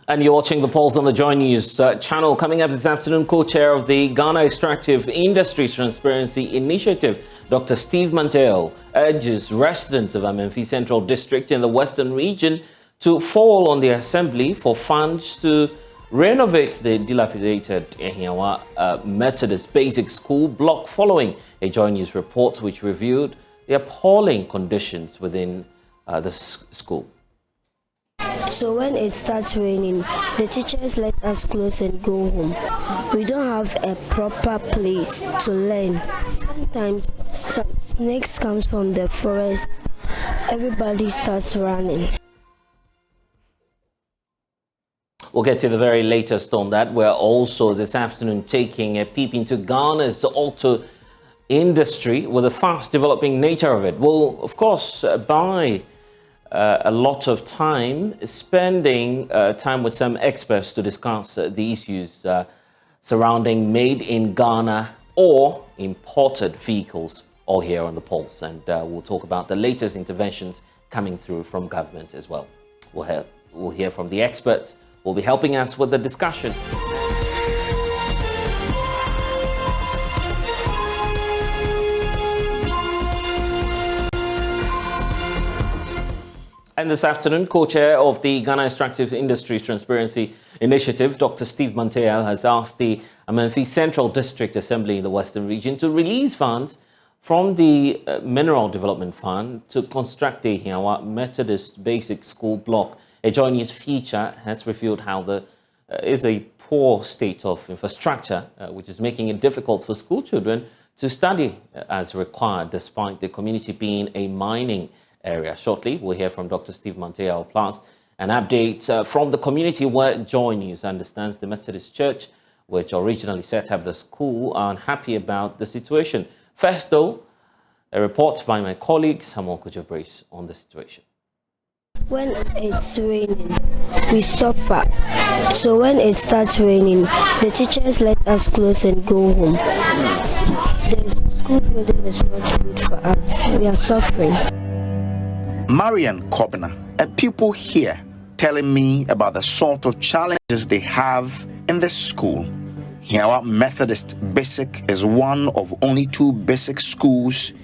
And you're watching the polls on the JoyNews channel. Coming up this afternoon, co-chair of the Ghana Extractive Industry Transparency Initiative, Dr. Steve Manteo, urges residents of Amenfi Central District in the Western region to fall on the assembly for funds to renovate the dilapidated Methodist Basic School block following a JoyNews report which revealed the appalling conditions within the school. So when it starts raining, the teachers let us close and go home. We don't have a proper place to learn. Sometimes snakes come from the forest. Everybody starts running. We'll get to the very latest on that. We're also this afternoon taking a peep into Ghana's auto industry with the fast developing nature of it. We'll, of course, buy a lot of time spending time with some experts to discuss the issues surrounding made in Ghana or imported vehicles, all here on the Pulse. And we'll talk about the latest interventions coming through from government as well. We'll hear from the experts who will be helping us with the discussion. And this afternoon, co-chair of the Ghana Extractive Industry Transparency Initiative, Dr. Steve Manteo, has asked the Amenfi Central District Assembly in the Western region to release funds from the Mineral Development Fund to construct the Hiawa Methodist Basic School block. A JoyNews feature has revealed how there is a poor state of infrastructure, which is making it difficult for school children to study as required, despite the community being a mining area. Shortly, we'll hear from Dr. Steve Manteo, plus an update from the community where JoyNews understands the Methodist Church, which originally set up the school, are unhappy about the situation. First, though, a report by my colleague Samuel Kujobrace on the situation. When it's raining, we suffer. So when it starts raining, the teachers let us close and go home. The school building is not good for us. We are suffering. Marian Kobina, a pupil here, telling me about the sort of challenges they have in the school. Hiawa Methodist Basic is one of only 2 basic schools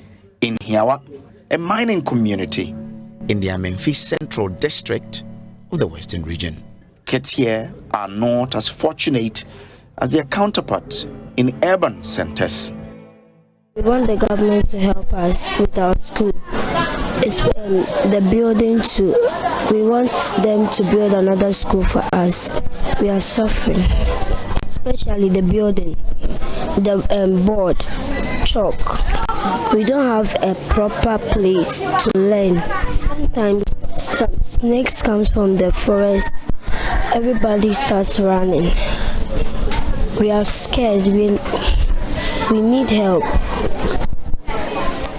in Hiawa, a mining community in the Amenfi Central District of the Western region. Kids here are not as fortunate as their counterparts in urban centers. We want the government to help us with our school. It's the building too. We want them to build another school for us. We are suffering, especially the building, the board, chalk. We don't have a proper place to learn. Sometimes snakes come from the forest. Everybody starts running. We are scared. We need help.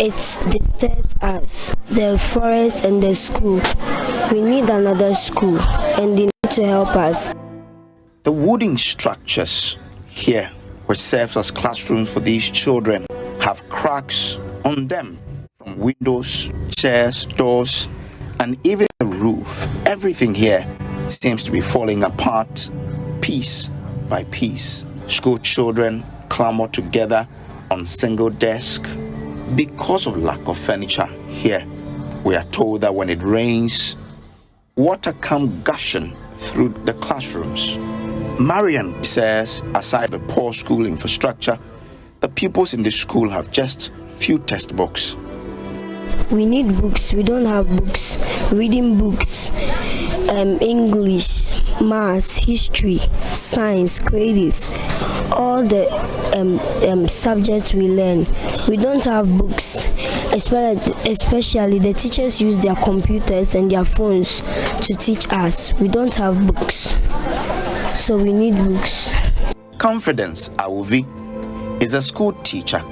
It disturbs us, the forest and the school. We need another school and they need to help us. The wooden structures here, which serves as classrooms for these children, have cracks on them from windows, chairs, doors, and even the roof. Everything here seems to be falling apart piece by piece. School children clamor together on single desks because of lack of furniture here. We are told that when it rains, water comes gushing through the classrooms. Marian says, aside from the poor school infrastructure, the pupils in the school have just few textbooks. We need books. We don't have books. Reading books, English, maths, history, science, creative, all the subjects we learn. We don't have books, especially the teachers use their computers and their phones to teach us. We don't have books, so we need books. Confidence Awuvi is a school teacher.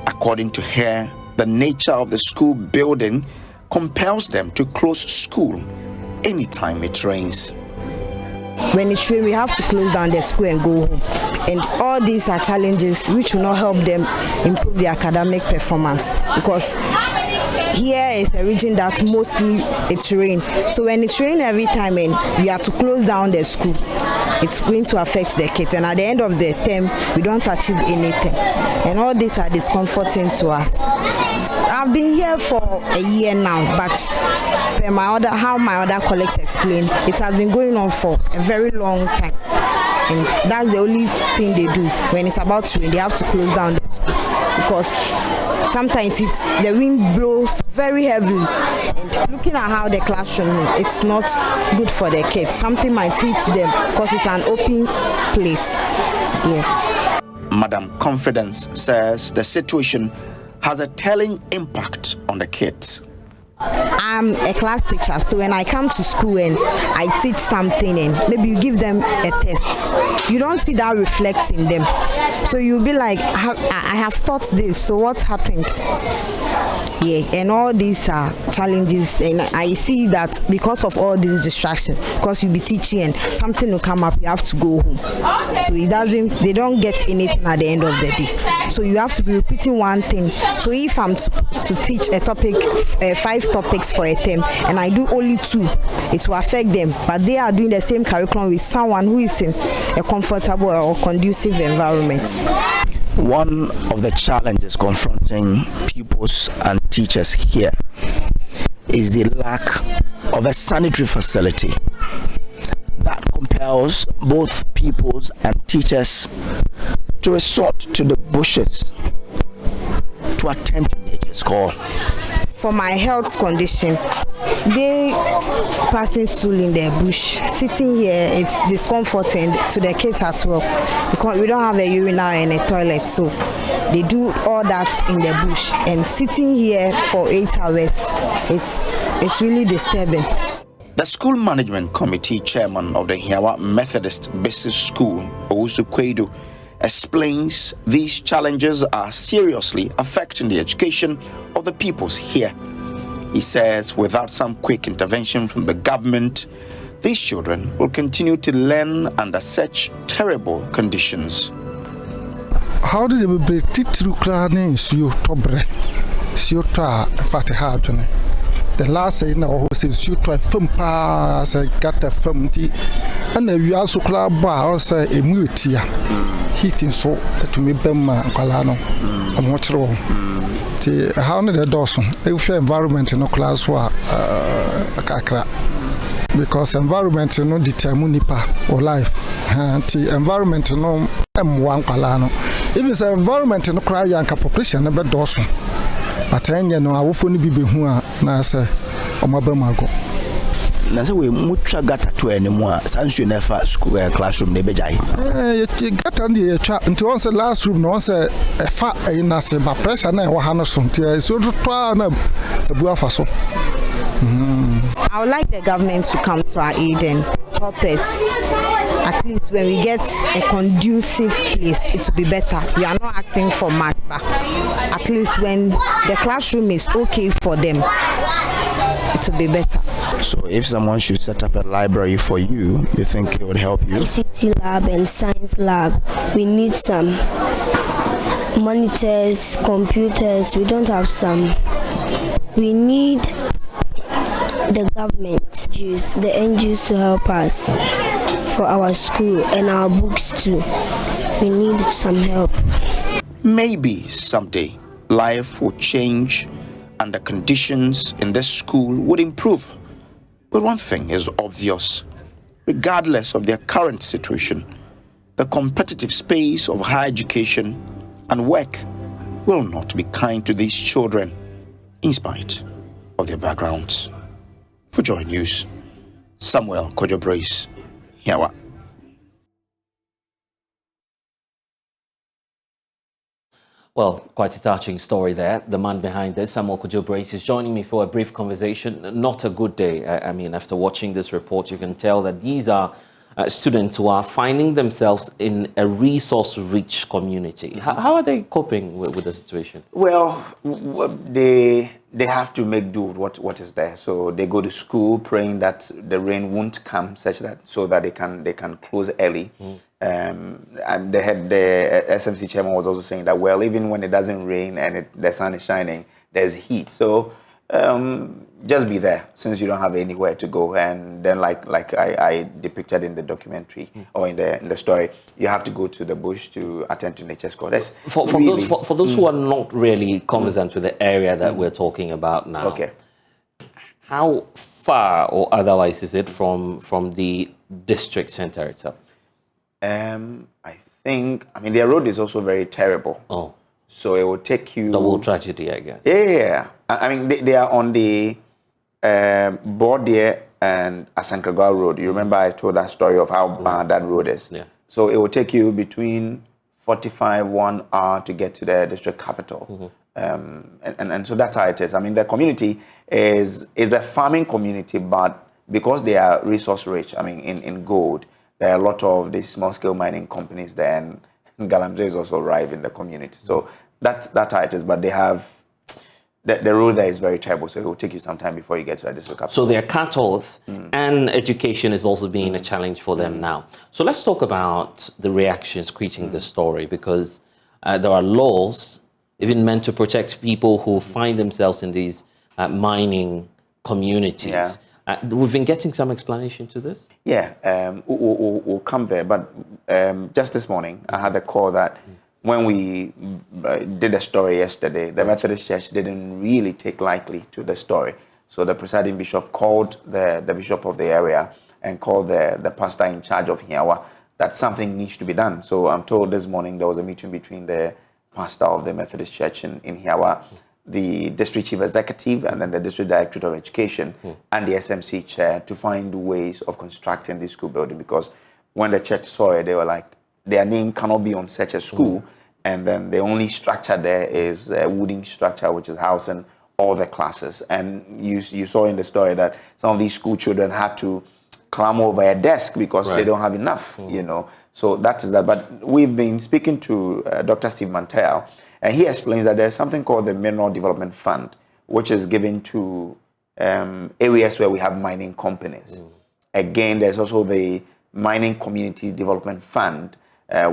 According to her, the nature of the school building compels them to close school anytime it rains. When it's rain, we have to close down the school and go home. And all these are challenges which will not help them improve their academic performance, because here is a region that mostly it's rain. So when it's rain every time and we have to close down the school, it's going to affect the kids. And at the end of the term, we don't achieve anything. And all these are discomforting to us. I've been here for a year now, but how my other colleagues explained, it has been going on for a very long time. And that's the only thing they do. When it's about to rain, they have to close down the school. Because sometimes the wind blows very heavily. And looking at how the classroom is, it's not good for the kids. Something might hit them because it's an open place. Yeah. Madam Confidence says the situation has a telling impact on the kids. I'm a class teacher, so when I come to school and I teach something and maybe you give them a test, you don't see that reflects in them. So you'll be like, I have taught this, so what's happened? Yeah, and all these are challenges, and I see that because of all these distractions, because you'll be teaching and something will come up, you have to go home. So they don't get anything at the end of the day. So you have to be repeating one thing. So if I'm to teach a topic, 5 topics for a term, and I do only 2, it will affect them. But they are doing the same curriculum with someone who is in a comfortable or conducive environment. One of the challenges confronting pupils and teachers here is the lack of a sanitary facility that compels both pupils and teachers to resort to the bushes to attempt nature's call. For my health condition, they passing stool in the bush. Sitting here, it's discomforting to the kids as well because we don't have a urinal and a toilet, so they do all that in the bush. And sitting here for 8 hours, it's really disturbing. The School Management Committee Chairman of the Hiawa Methodist Business School, Owusu Kwedu, explains these challenges are seriously affecting the education of the pupils here. He says without some quick intervention from the government, these children will continue to learn under such terrible conditions. How did we break through crowding? So tobre, so fatihad. The last say now was you try film pass, I got a film tea, and we also club bar, say a mutia. Heating so to me Bemma Galano. I'm much wrong. How did the Dawson? If your environment in a class war because environment no determine or life. The environment no M1 Galano. If it's an environment in a cry young population about Dawson. But I know I will only be who are Nasa or Mabamago. Nasa we mucha gata to anymore. Sansu never school classroom nebejai. You got on the chat into once the last room, no say a fat in Nasa, but pressure now Hanson. So to try the Buafaso. I would like the government to come to our aid and help us. At least when we get a conducive place, it will be better. We are not asking for much, but at least when the classroom is okay for them, it will be better. So if someone should set up a library for you, you think it would help you? ICT lab and science lab, we need some monitors, computers. We don't have some. We need the government, the NGOs to help us for our school and our books too. We need some help. Maybe someday life will change and the conditions in this school would improve. But one thing is obvious. Regardless of their current situation, the competitive space of higher education and work will not be kind to these children in spite of their backgrounds. For JoyNews, Samuel Kojo Brace, Hiawa. Well, quite a touching story there. The man behind this, Samuel Kojo Brace, is joining me for a brief conversation. Not a good day. I mean, after watching this report, you can tell that these are students who are finding themselves in a resource-rich community. How are they coping with the situation? Well, they have to make do with what is there. So they go to school praying that the rain won't come, so that they can close early. And the SMC chairman was also saying that, well, even when it doesn't rain and the sun is shining, there's heat. So Just be there, since you don't have anywhere to go. And then, like I depicted in the documentary or in the story, you have to go to the bush to attend to nature's call. That's for those who are not really conversant with the area that we're talking about now. Okay. How far or otherwise is it from the district center itself? I think, their road is also very terrible. Oh. So it will take you... Double tragedy, I guess. Yeah. They are on the Bordier and Asankragwa Road. You remember I told that story of how bad that road is. Yeah. So it will take you between 45, 1 hour to get to the district capital. And so that's how it is. The community is a farming community, but because they are resource rich, in gold, there are a lot of these small-scale mining companies there, and Galamsey is also arrived in the community. So that's how it is, but they have... The road there is very terrible, so it will take you some time before you get to the district capital. So they're cut off, and education is also being a challenge for them now. So let's talk about the reactions greeting the story, because there are laws even meant to protect people who find themselves in these mining communities. Yeah. We've been getting some explanation to this? Yeah, we'll come there, but just this morning, I had a call that when we did a story yesterday, the Methodist Church didn't really take lightly to the story. So the presiding bishop called the bishop of the area and called the pastor in charge of Hiawa that something needs to be done. So I'm told this morning there was a meeting between the pastor of the Methodist Church in Hiawa, the district chief executive, and then the district directorate of education and the SMC chair to find ways of constructing this school building, because when the church saw it, they were like, their name cannot be on such a school, and then the only structure there is a wooden structure which is housing all the classes. And you saw in the story that some of these school children had to climb over a desk because they don't have enough, So that is that. But we've been speaking to Dr. Steve Mantel, and he explains that there's something called the Mineral Development Fund, which is given to areas where we have mining companies. Again, there's also the Mining Communities Development Fund,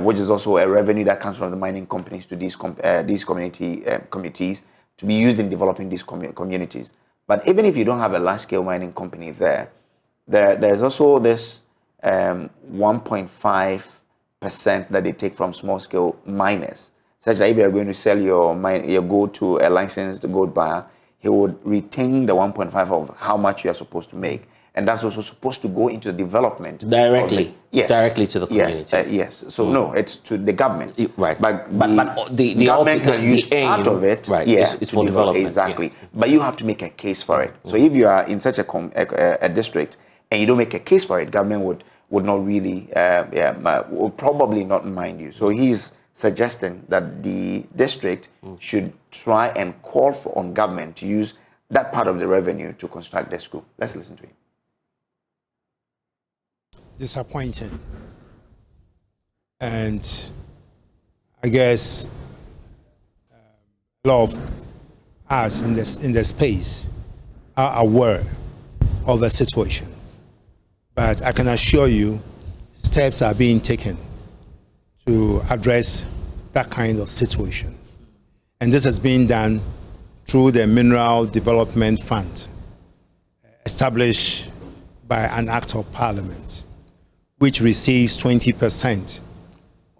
which is also a revenue that comes from the mining companies to these community committees to be used in developing these communities. But even if you don't have a large-scale mining company there's also this 1.5% that they take from small-scale miners, such that if you're going to sell your gold to a licensed gold buyer, he would retain the 1.5 of how much you are supposed to make. And that's also supposed to go into development. Directly? Directly to the community? Yes. So no, it's to the government. Right. But the government can use part of it. Right. Yeah, it's for development. Exactly. Yes. But you have to make a case for it. So if you are in such a district and you don't make a case for it, government would not really, would probably not mind you. So he's suggesting that the district should try and call on government to use that part of the revenue to construct the school. Let's listen to him. Disappointed, and I guess a lot of us in the space are aware of the situation, but I can assure you steps are being taken to address that kind of situation, and this has been done through the Mineral Development Fund established by an act of parliament, which receives 20%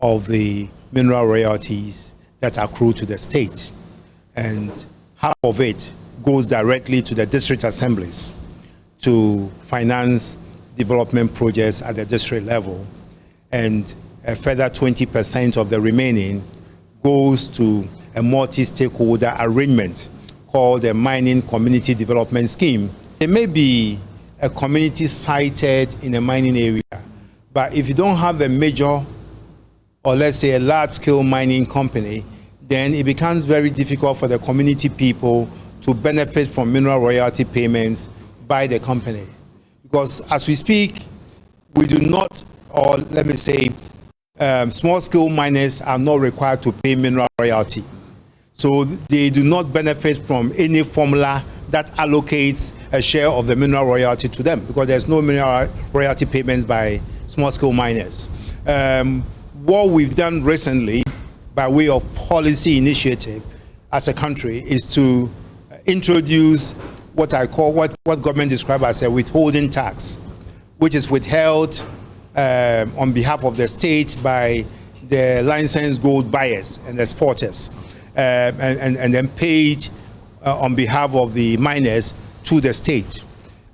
of the mineral royalties that accrue to the state. And half of it goes directly to the district assemblies to finance development projects at the district level. And a further 20% of the remaining goes to a multi-stakeholder arrangement called the Mining Community Development Scheme. It may be a community sited in a mining area, but if you don't have a major, or let's say a large-scale mining company, then it becomes very difficult for the community people to benefit from mineral royalty payments by the company. Because as we speak, we do not, or let me say, small-scale miners are not required to pay mineral royalty. So they do not benefit from any formula that allocates a share of the mineral royalty to them, because there's no mineral royalty payments by small-scale miners. What we've done recently by way of policy initiative as a country is to introduce what I call what government describes as a withholding tax, which is withheld on behalf of the state by the licensed gold buyers and exporters, and then paid on behalf of the miners to the state.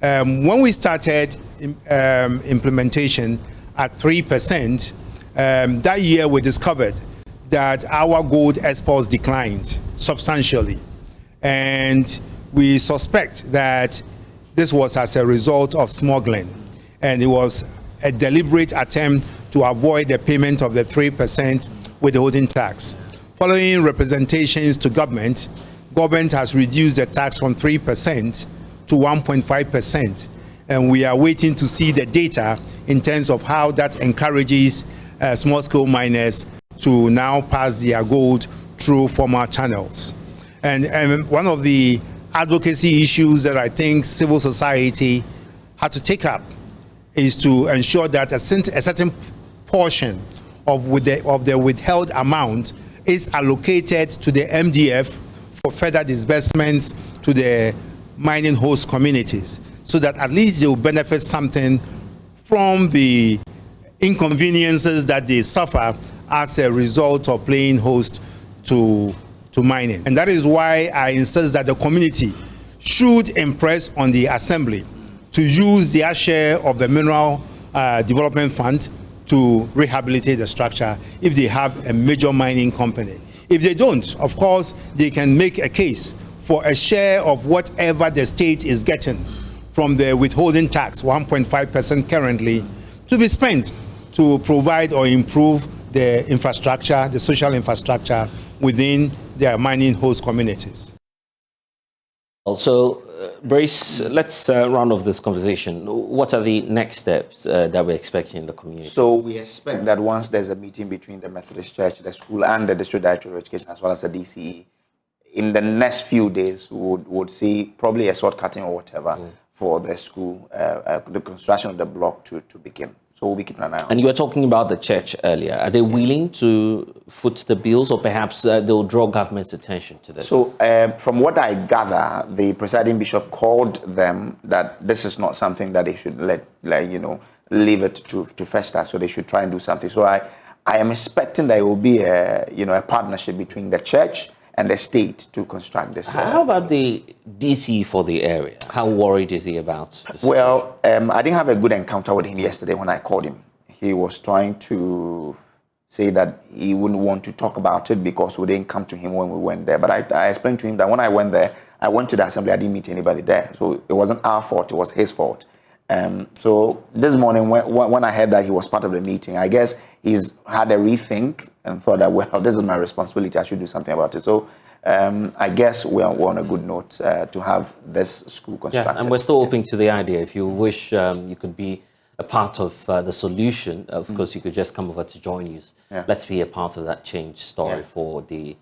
When we started implementation at 3%, that year we discovered that our gold exports declined substantially. And we suspect that this was as a result of smuggling. And it was a deliberate attempt to avoid the payment of the 3% withholding tax. Following representations to government has reduced the tax from 3% to 1.5%. And we are waiting to see the data in terms of how that encourages small-scale miners to now pass their gold through formal channels. And one of the advocacy issues that I think civil society had to take up is to ensure that a certain portion of the withheld amount is allocated to the MDF for further disbursements to the mining host communities, so that at least they will benefit something from the inconveniences that they suffer as a result of playing host to mining. And that is why I insist that the community should impress on the assembly to use their share of the mineral development fund to rehabilitate the structure if they have a major mining company. If they don't, of course, they can make a case for a share of whatever the state is getting from the withholding tax, 1.5% currently, to be spent to provide or improve the infrastructure, the social infrastructure within their mining host communities. Also, Brace, let's round off this conversation. What are the next steps that we're expecting in the community? So we expect that once there's a meeting between the Methodist Church, the school, and the District Director of Education, as well as the DCE, in the next few days, we would see probably a sword cutting or whatever for the school, the construction of the block to begin. So we'll be keeping an eye on. And you were talking about the church earlier. Are they willing to foot the bills, or perhaps they'll draw government's attention to this? So from what I gather, the presiding bishop called them that this is not something that they should leave it to fester. So they should try and do something. So I am expecting that it will be a partnership between the church and the state to construct this. How about the DC for the area? How worried is he about this? Well, I didn't have a good encounter with him yesterday when I called him. He was trying to say that he wouldn't want to talk about it because we didn't come to him when we went there. But I explained to him that when I went there, I went to the assembly, I didn't meet anybody there. So it wasn't our fault, it was his fault. So this morning, when I heard that he was part of the meeting, I guess he's had a rethink and thought that, well, this is my responsibility, I should do something about it. So I guess we're on a good note to have this school constructed. Yeah, and we're still open to the idea. If you wish, you could be a part of the solution. Of course, you could just come over to JoyNews. Yeah. Let's be a part of that change story for the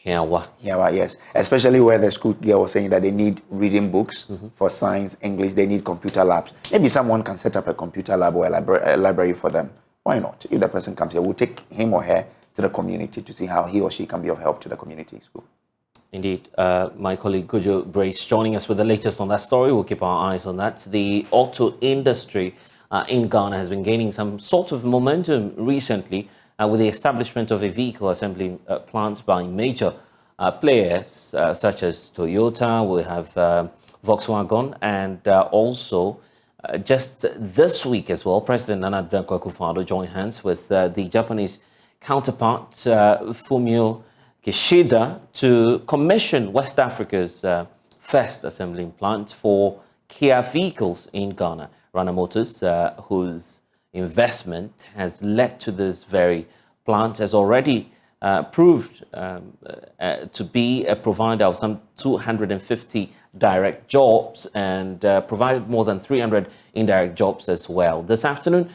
Hiawa. Hiawa, yes. Especially where the school girl was saying that they need reading books for science, English, they need computer labs. Maybe someone can set up a computer lab or a library for them. Why not? If the person comes here, we'll take him or her to the community to see how he or she can be of help to the community school. Indeed. My colleague Gujo Brace joining us with the latest on that story. We'll keep our eyes on that. The auto industry in Ghana has been gaining some sort of momentum recently with the establishment of a vehicle assembly plant by major players such as Toyota. We have Volkswagen, and also just this week as well, President Nana Akufo-Addo joined hands with the Japanese counterpart Fumio Kishida to commission West Africa's first assembling plant for Kia vehicles in Ghana. Rana Motors, whose investment has led to this very plant, has already proved to be a provider of some 250 direct jobs and provided more than 300 indirect jobs as well. This afternoon,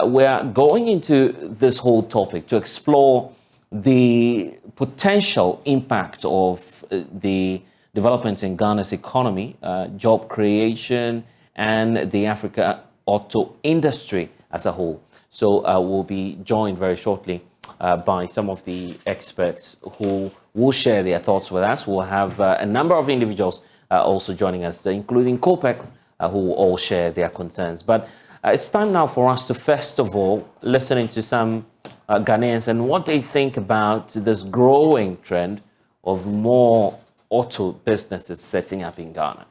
we're going into this whole topic to explore the potential impact of the developments in Ghana's economy, job creation, and the Africa auto industry as a whole. So we'll be joined very shortly by some of the experts who will share their thoughts with us. We'll have a number of individuals also joining us, including COPEC, who will all share their concerns. But it's time now for us to, first of all, listen into some Ghanaians and what they think about this growing trend of more auto businesses setting up in Ghana.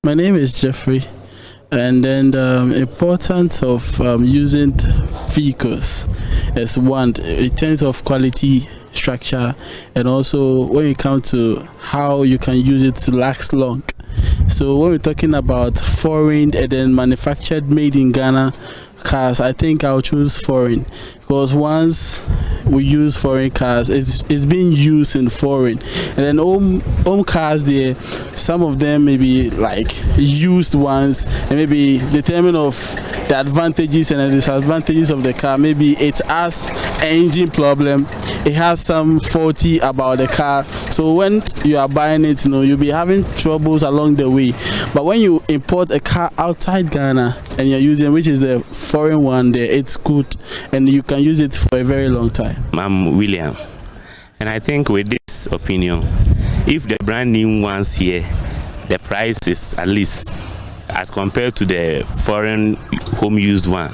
My name is Jeffrey, and then the importance of using vehicles is one, in terms of quality, structure, and also when it comes to how you can use it to last long. So when we're talking about foreign and then manufactured, made in Ghana cars, I think I'll choose foreign, because once we use foreign cars, it's being used in foreign, and then home cars there, some of them may be like used ones, and maybe determine of the advantages and the disadvantages of the car. Maybe it has an engine problem, it has some faulty about the car, so when you are buying it, you'll be having troubles along the way. But when you import a car outside Ghana and you're using, which is the foreign one there, it's good and you can use it for a very long time. I'm William, and I think with this opinion, if the brand new ones here, the price is at least as compared to the foreign home used one,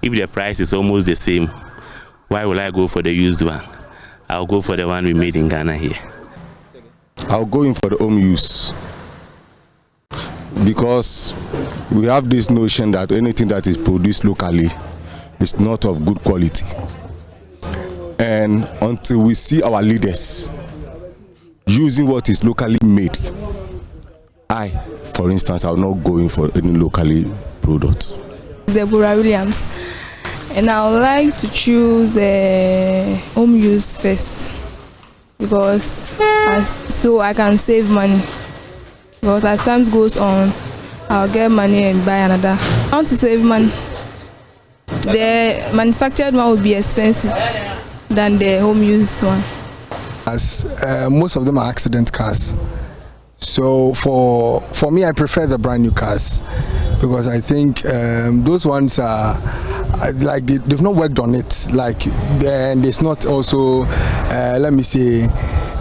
if the price is almost the same, why will I go for the used one? I'll go for the one we made in Ghana here. I'll go in for the home use, because we have this notion that anything that is produced locally is not of good quality. And until we see our leaders using what is locally made, I, for instance, I'm not going for any locally product. Deborah Williams, and I would like to choose the home use first, because so I can save money. Because as time goes on, I'll get money and buy another. I want to save money. The manufactured one will be expensive than the home use one. As most of them are accident cars, so for me, I prefer the brand new cars, because I think those ones are like they've not worked on it. Like, and it's not also let me say,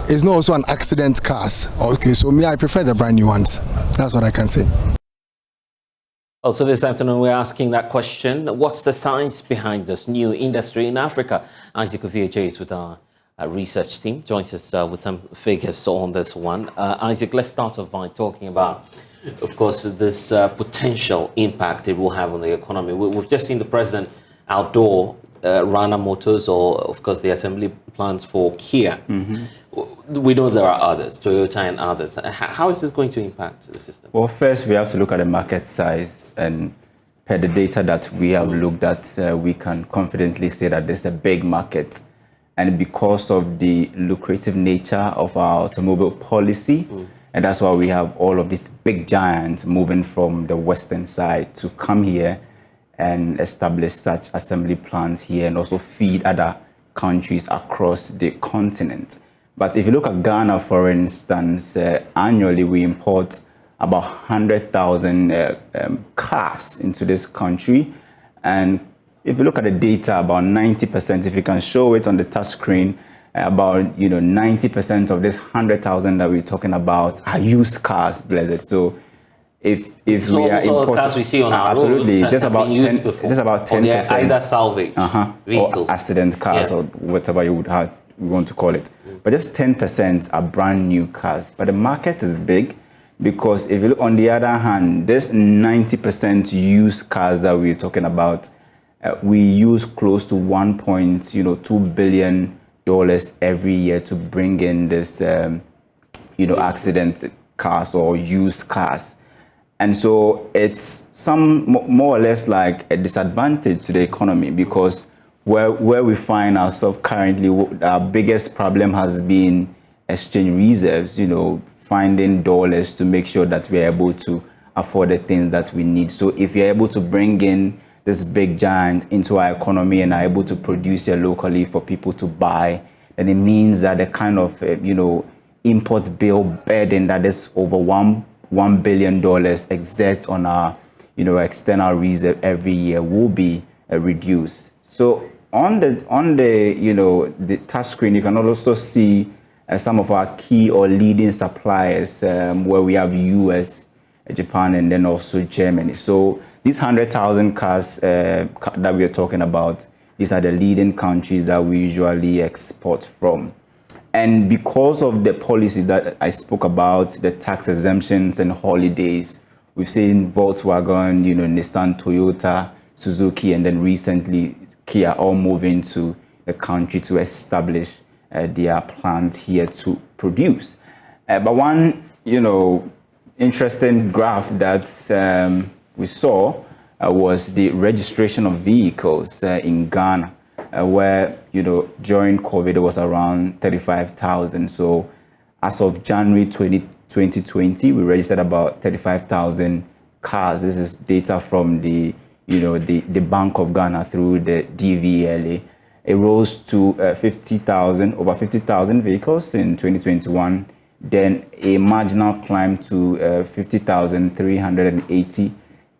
it's not also an accident cars. Okay, so me, I prefer the brand new ones. That's what I can say. Also this afternoon, we're asking that question: what's the science behind this new industry in Africa? Isaac Ovieje is with our research team, joins us with some figures on this one. Isaac, let's start off by talking about, of course, this potential impact it will have on the economy. We've just seen the president outdoor Rana Motors, or of course the assembly plants for Kia. We know there are others, Toyota and others. How is this going to impact the system? Well, first we have to look at the market size, and per the data that we have looked at, we can confidently say that this is a big market. And because of the lucrative nature of our automobile policy, and that's why we have all of these big giants moving from the western side to come here and establish such assembly plants here, and also feed other countries across the continent. But if you look at Ghana, for instance, annually we import about 100,000 cars into this country. And if you look at the data, about 90%, if you can show it on the touch screen, about 90% of this 100,000 that we're talking about are used cars, blessed. So if we are importing, cars we see on our absolutely, roads just about 10%, either salvage vehicles, or accident cars, or whatever you want to call it. But just 10% are brand new cars. But the market is big, because if you look on the other hand, this 90% used cars that we're talking about, we use close to $1.2 billion every year to bring in this accident cars or used cars. And so it's more or less like a disadvantage to the economy, because where we find ourselves currently, our biggest problem has been exchange reserves, finding dollars to make sure that we're able to afford the things that we need. So if you're able to bring in this big giant into our economy and are able to produce here locally for people to buy, then it means that the kind of import bill burden that is over $1 billion exerts on our external reserve every year will be reduced. So on the you know, the touch screen, you can also see some of our key or leading suppliers, where we have US, Japan, and then also Germany. So these 100,000 cars that we are talking about, these are the leading countries that we usually export from. And because of the policies that I spoke about, the tax exemptions and holidays, we've seen Volkswagen, you know, Nissan, Toyota, Suzuki, and then recently Kia all moving to the country to establish their plant here to produce. But one, you know, interesting graph that we saw was the registration of vehicles in Ghana, where, you know, during COVID it was around 35,000. So as of January 2020, we registered about 35,000 cars. This is data from the, you know, the Bank of Ghana through the DVLA. It rose to over 50,000 vehicles in 2021. Then a marginal climb to 50,380.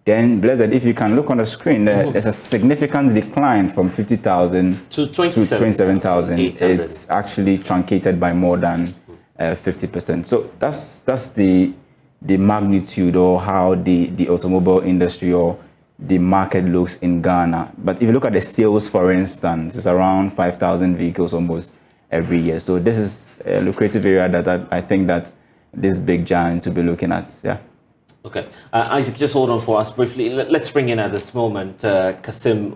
Then, Blessed, if you can look on the screen, there's a significant decline from 50,000 to 27,000. It's actually truncated by more than 50%. So that's the magnitude or how the automobile industry or the market looks in Ghana. But if you look at the sales, for instance, it's around 5,000 vehicles almost every year. So this is a lucrative area that I think that this big giants will be looking at. Yeah. Okay. Isaac, just hold on for us briefly. Let's bring in at this moment Kasim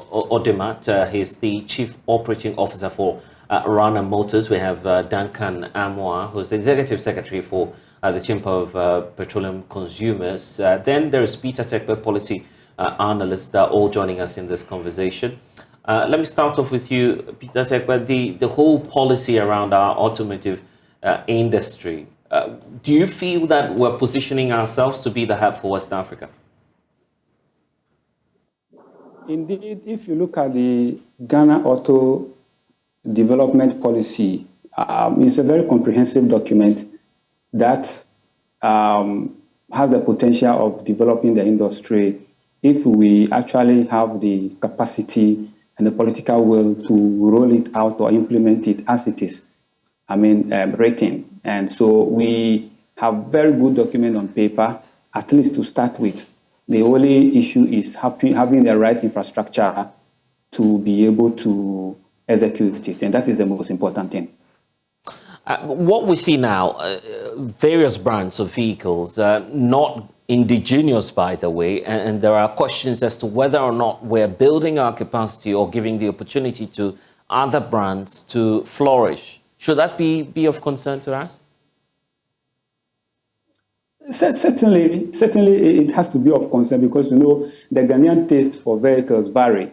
Odemat. He's the Chief Operating Officer for Rana Motors. We have Duncan Amwa, who's the Executive Secretary for the Chamber of Petroleum Consumers. Then there is Peter Tekwe, Policy Analyst, all joining us in this conversation. Let me start off with you, Peter Tekwe. The whole policy around our automotive industry, do you feel that we're positioning ourselves to be the hub for West Africa? Indeed, if you look at the Ghana Auto Development Policy, it's a very comprehensive document that has the potential of developing the industry if we actually have the capacity and the political will to roll it out or implement it as it is, written. And so we have very good document on paper, at least to start with. The only issue is having the right infrastructure to be able to execute it, and that is the most important thing. What we see now, various brands of vehicles, not indigenous, by the way, and there are questions as to whether or not we're building our capacity or giving the opportunity to other brands to flourish. Should that be of concern to us? Certainly, it has to be of concern because, you know, the Ghanaian taste for vehicles vary,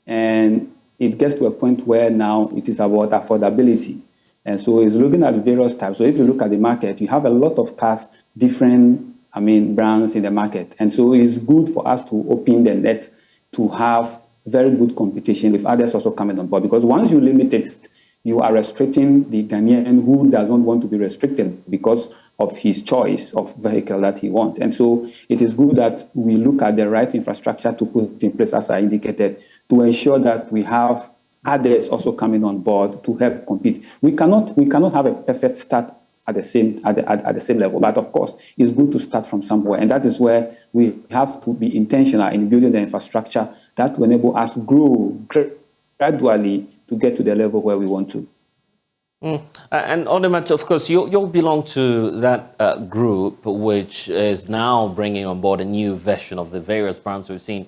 and it gets to a point where now it is about affordability. And so it's looking at various types. So if you look at the market, you have a lot of cars, different, brands in the market. And so it's good for us to open the net to have very good competition with others also coming on board. Because once you limit it, you are restricting the Ghanaian who doesn't want to be restricted because of his choice of vehicle that he wants. And so it is good that we look at the right infrastructure to put in place, as I indicated, to ensure that we have others also coming on board to help compete. We cannot have a perfect start at the same level, but of course it's good to start from somewhere, and that is where we have to be intentional in building the infrastructure that will enable us grow gradually to get to the level where we want to. And Odemat, of course, you'll belong to that group which is now bringing on board a new version of the various brands we've seen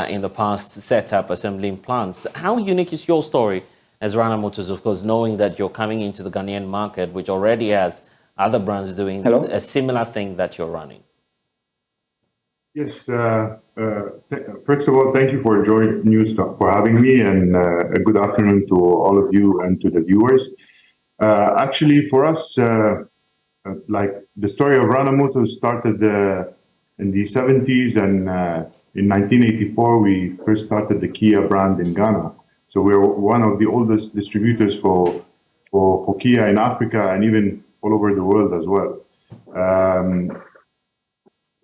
in the past set up assembling plants. How unique is your story as Rana Motors, of course, knowing that you're coming into the Ghanaian market, which already has other brands doing a similar thing that you're running? Yes. First of all, thank you for JoyNews for having me, and a good afternoon to all of you and to the viewers. Actually, for us, like the story of Rana Motors started in the 70s, and in 1984, we first started the Kia brand in Ghana. So we're one of the oldest distributors for Kia in Africa and even all over the world as well.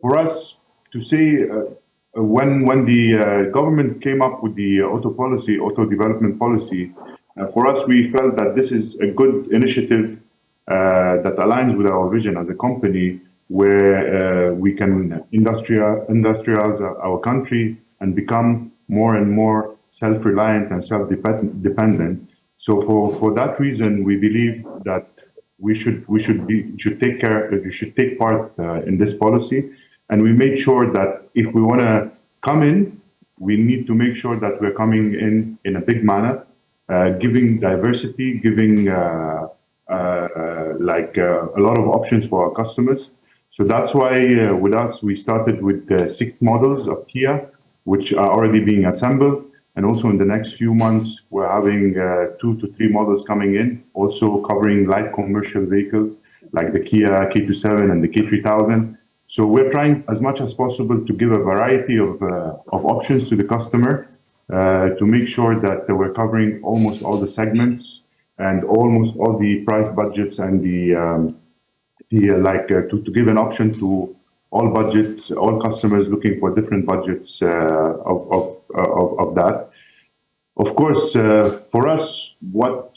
For us to say when the government came up with the auto development policy, for us, we felt that this is a good initiative that aligns with our vision as a company, where we can industrialize our country and become more and more self-reliant and self-dependent. So for that reason, we believe that we should take part in this policy, and we made sure that if we want to come in, we need to make sure that we're coming in a big manner, giving diversity, giving a lot of options for our customers. So that's why with us, we started with 6 models of Kia, which are already being assembled. And also in the next few months, we're having 2 to 3 models coming in, also covering light commercial vehicles like the Kia K27 and the K3000. So we're trying as much as possible to give a variety of options to the customer to make sure that we're covering almost all the segments and almost all the price budgets and to give an option to all budgets, all customers looking for different budgets of that. Of course, for us, what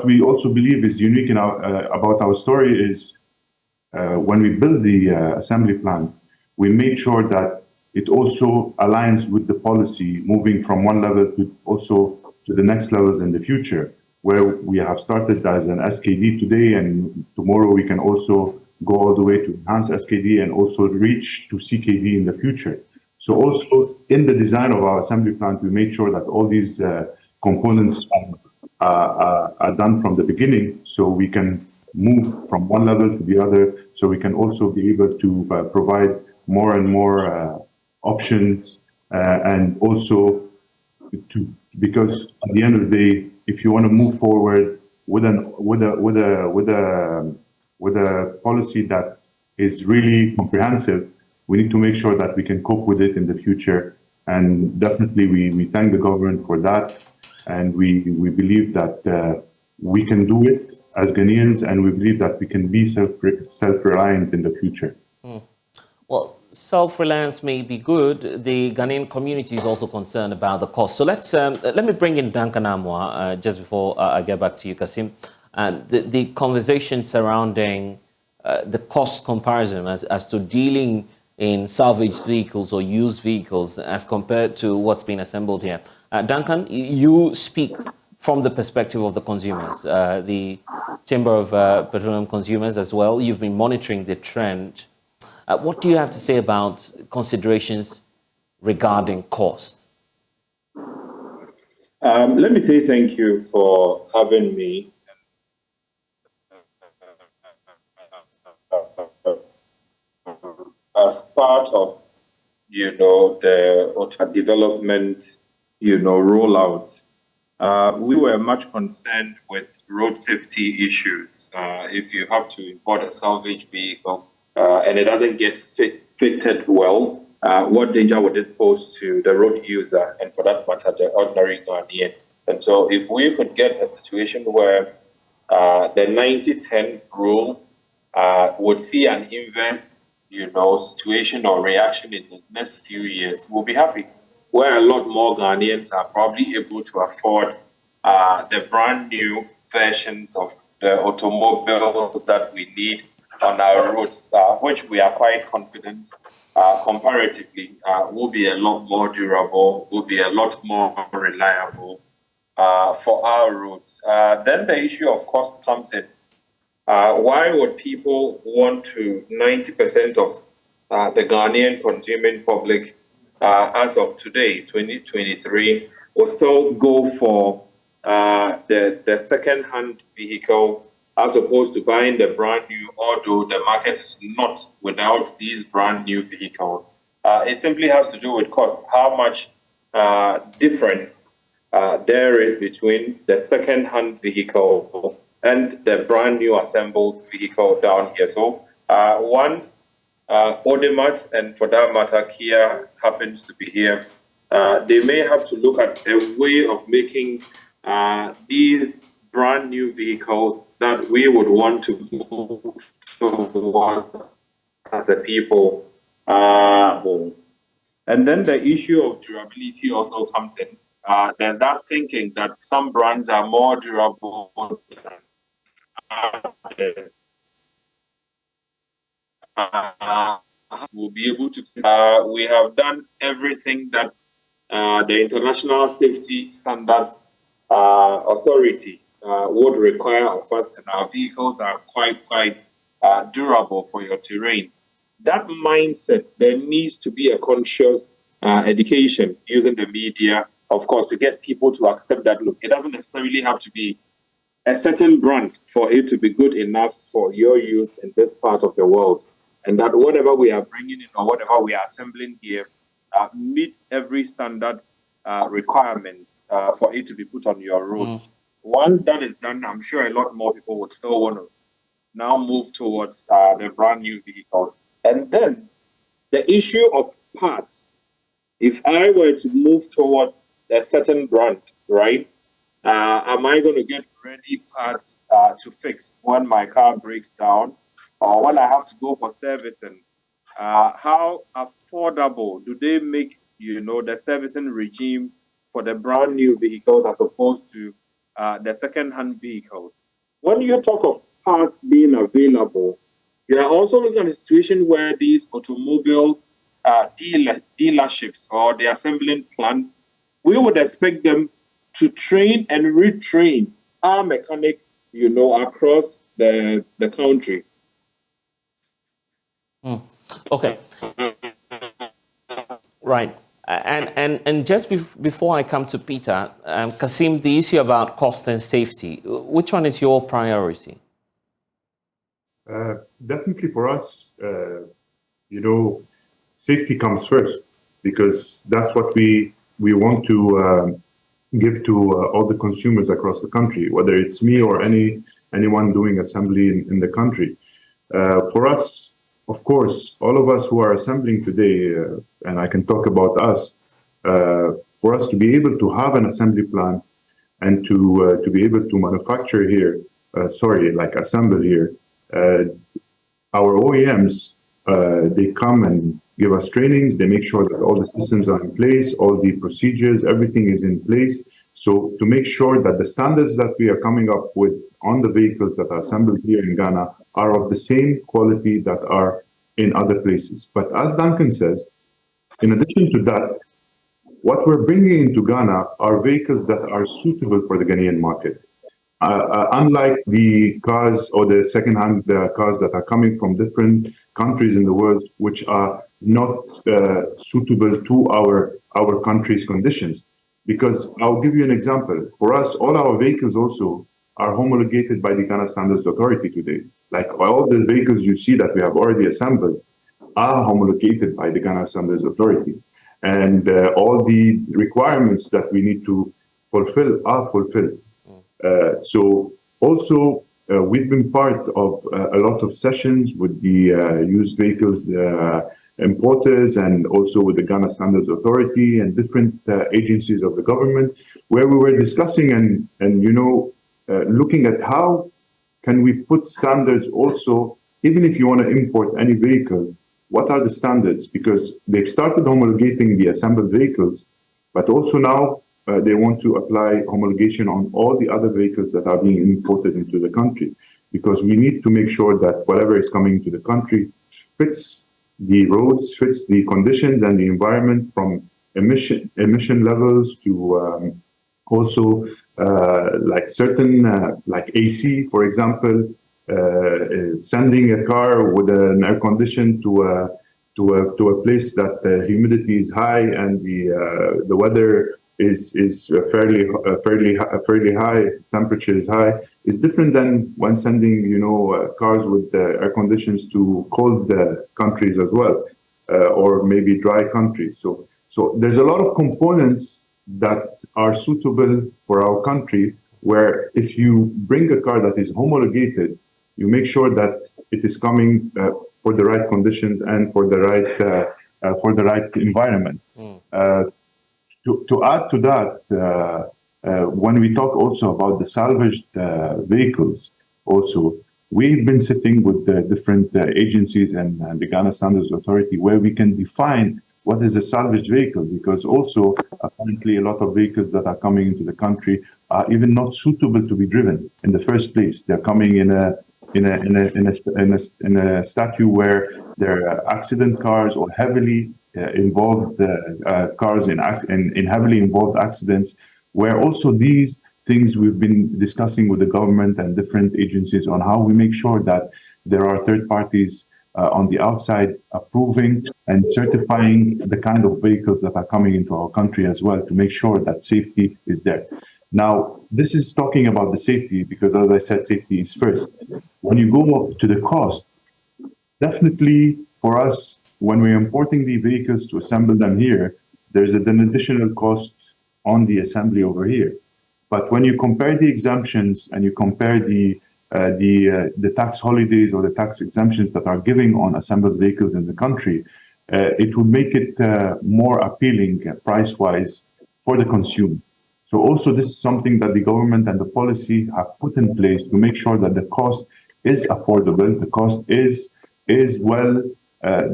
we also believe is unique about our story is when we build the assembly plant, we made sure that it also aligns with the policy, moving from one level to the next levels in the future, where we have started as an SKD today, and tomorrow we can also go all the way to enhanced SKD and also reach to CKD in the future. So also in the design of our assembly plant, we made sure that all these components are done from the beginning, so we can move from one level to the other, so we can also be able to provide more and more options, and also because at the end of the day, if you want to move forward with a policy that is really comprehensive, we need to make sure that we can cope with it in the future. And definitely we thank the government for that. And we believe that we can do it as Ghanaians, and we believe that we can be self-reliant in the future. Well, self-reliance may be good. The Ghanaian community is also concerned about the cost. So let me bring in Duncan Amwa just before I get back to you, Kasim. The conversation surrounding the cost comparison as to dealing in salvaged vehicles or used vehicles as compared to what's been assembled here. Duncan, you speak from the perspective of the consumers, the Chamber of Petroleum Consumers as well. You've been monitoring the trend. What do you have to say about considerations regarding cost? Let me say thank you for having me. As part of, the auto development, rollout, we were much concerned with road safety issues. If you have to import a salvage vehicle and it doesn't get fitted well, what danger would it pose to the road user and, for that matter, the ordinary Ghanaian? And so if we could get a situation where the 90-10 rule would see an inverse situation or reaction in the next few years, we'll be happy. Where a lot more Ghanaians are probably able to afford the brand new versions of the automobiles that we need on our roads, which we are quite confident comparatively will be a lot more durable, will be a lot more reliable for our roads. Then the issue of cost comes in. Why would people want to 90% of the Ghanaian consuming public as of today, 2023, will still go for the second-hand vehicle as opposed to buying the brand new, although the market is not without these brand new vehicles? It simply has to do with cost, how much difference there is between the second-hand vehicle and the brand new assembled vehicle down here. So once Audimat, and for that matter Kia, happens to be here, they may have to look at a way of making these brand new vehicles that we would want to move towards as a people. And then the issue of durability also comes in. There's that thinking that some brands are more durable than others. We'll be able to. We have done everything that the International Safety Standards Authority would require of us, and our vehicles are quite durable for your terrain. That mindset, there needs to be a conscious education using the media, of course, to get people to accept that, look, it doesn't necessarily have to be a certain brand for it to be good enough for your use in this part of the world. And that whatever we are bringing in or whatever we are assembling here meets every standard requirement for it to be put on your roads. Once that is done, I'm sure a lot more people would still want to now move towards the brand new vehicles. And then the issue of parts. If I were to move towards a certain brand, right, am I going to get ready parts to fix when my car breaks down or when I have to go for servicing? How affordable do they make, the servicing regime for the brand new vehicles as opposed to the second-hand vehicles? When you talk of parts being available, you are also looking at a situation where these automobile dealerships or the assembling plants, we would expect them to train and retrain our mechanics, across the country. Okay. Right. And just before I come to Peter, Kasim, the issue about cost and safety, which one is your priority? Definitely for us, safety comes first, because that's what we want to give to all the consumers across the country, whether it's me or anyone doing assembly in the country. For us, of course, all of us who are assembling today, and I can talk about us, for us to be able to have an assembly plant and to be able to manufacture here, assemble here, our OEMs, they come and give us trainings. They make sure that all the systems are in place, all the procedures, everything is in place. So to make sure that the standards that we are coming up with on the vehicles that are assembled here in Ghana are of the same quality that are in other places. But as Duncan says, in addition to that, what we're bringing into Ghana are vehicles that are suitable for the Ghanaian market. Unlike the cars or the second-hand cars that are coming from different countries in the world, which are not suitable to our country's conditions. Because I'll give you an example. For us, all our vehicles also are homologated by the Ghana Standards Authority today. Like all the vehicles you see that we have already assembled are homologated by the Ghana Standards Authority. And all the requirements that we need to fulfill are fulfilled. So also, we've been part of a lot of sessions with the used vehicles importers and also with the Ghana Standards Authority and different agencies of the government, where we were discussing and looking at how can we put standards also, even if you want to import any vehicle, what are the standards? Because they've started homologating the assembled vehicles, but also now they want to apply homologation on all the other vehicles that are being imported into the country, because we need to make sure that whatever is coming to the country fits the roads, fits the conditions and the environment, from emission levels to also like certain like AC, for example, sending a car with an air condition to a place that the humidity is high and the weather is fairly high, temperature is high, is different than when sending cars with air conditions to cold countries as well, or maybe dry countries. So there's a lot of components that are suitable for our country, where if you bring a car that is homologated, you make sure that it is coming for the right conditions and for the right environment. To add to that, when we talk also about the salvaged vehicles, also we've been sitting with the different agencies and the Ghana Standards Authority, where we can define what is a salvage vehicle, because also apparently a lot of vehicles that are coming into the country are even not suitable to be driven in the first place. They're coming in a statute where they're accident cars or heavily involved cars in heavily involved accidents, where also these things we've been discussing with the government and different agencies on how we make sure that there are third parties on the outside approving and certifying the kind of vehicles that are coming into our country as well, to make sure that safety is there. Now, this is talking about the safety because, as I said, safety is first. When you go up to the cost, definitely for us, when we're importing the vehicles to assemble them here, there's an additional cost on the assembly over here. But when you compare the exemptions and you compare the tax holidays or the tax exemptions that are giving on assembled vehicles in the country, it would make it more appealing price-wise for the consumer. So also this is something that the government and the policy have put in place to make sure that the cost is affordable, the cost is well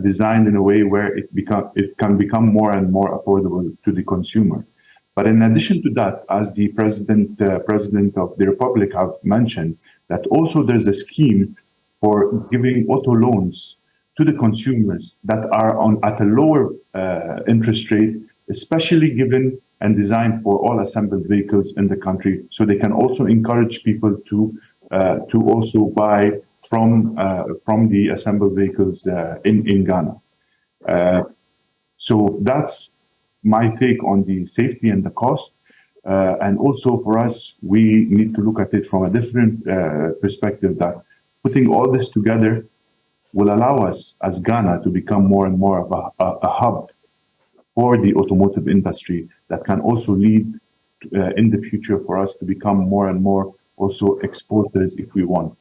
designed in a way where it can become more and more affordable to the consumer. But in addition to that, as the President of the Republic have mentioned, that also there's a scheme for giving auto loans to the consumers that are at a lower interest rate, especially given and designed for all assembled vehicles in the country, so they can also encourage people to also buy from the assembled vehicles in Ghana. So that's my take on the safety and the cost. And also for us, we need to look at it from a different perspective, that putting all this together will allow us as Ghana to become more and more of a hub for the automotive industry that can also lead in the future for us to become more and more also exporters if we want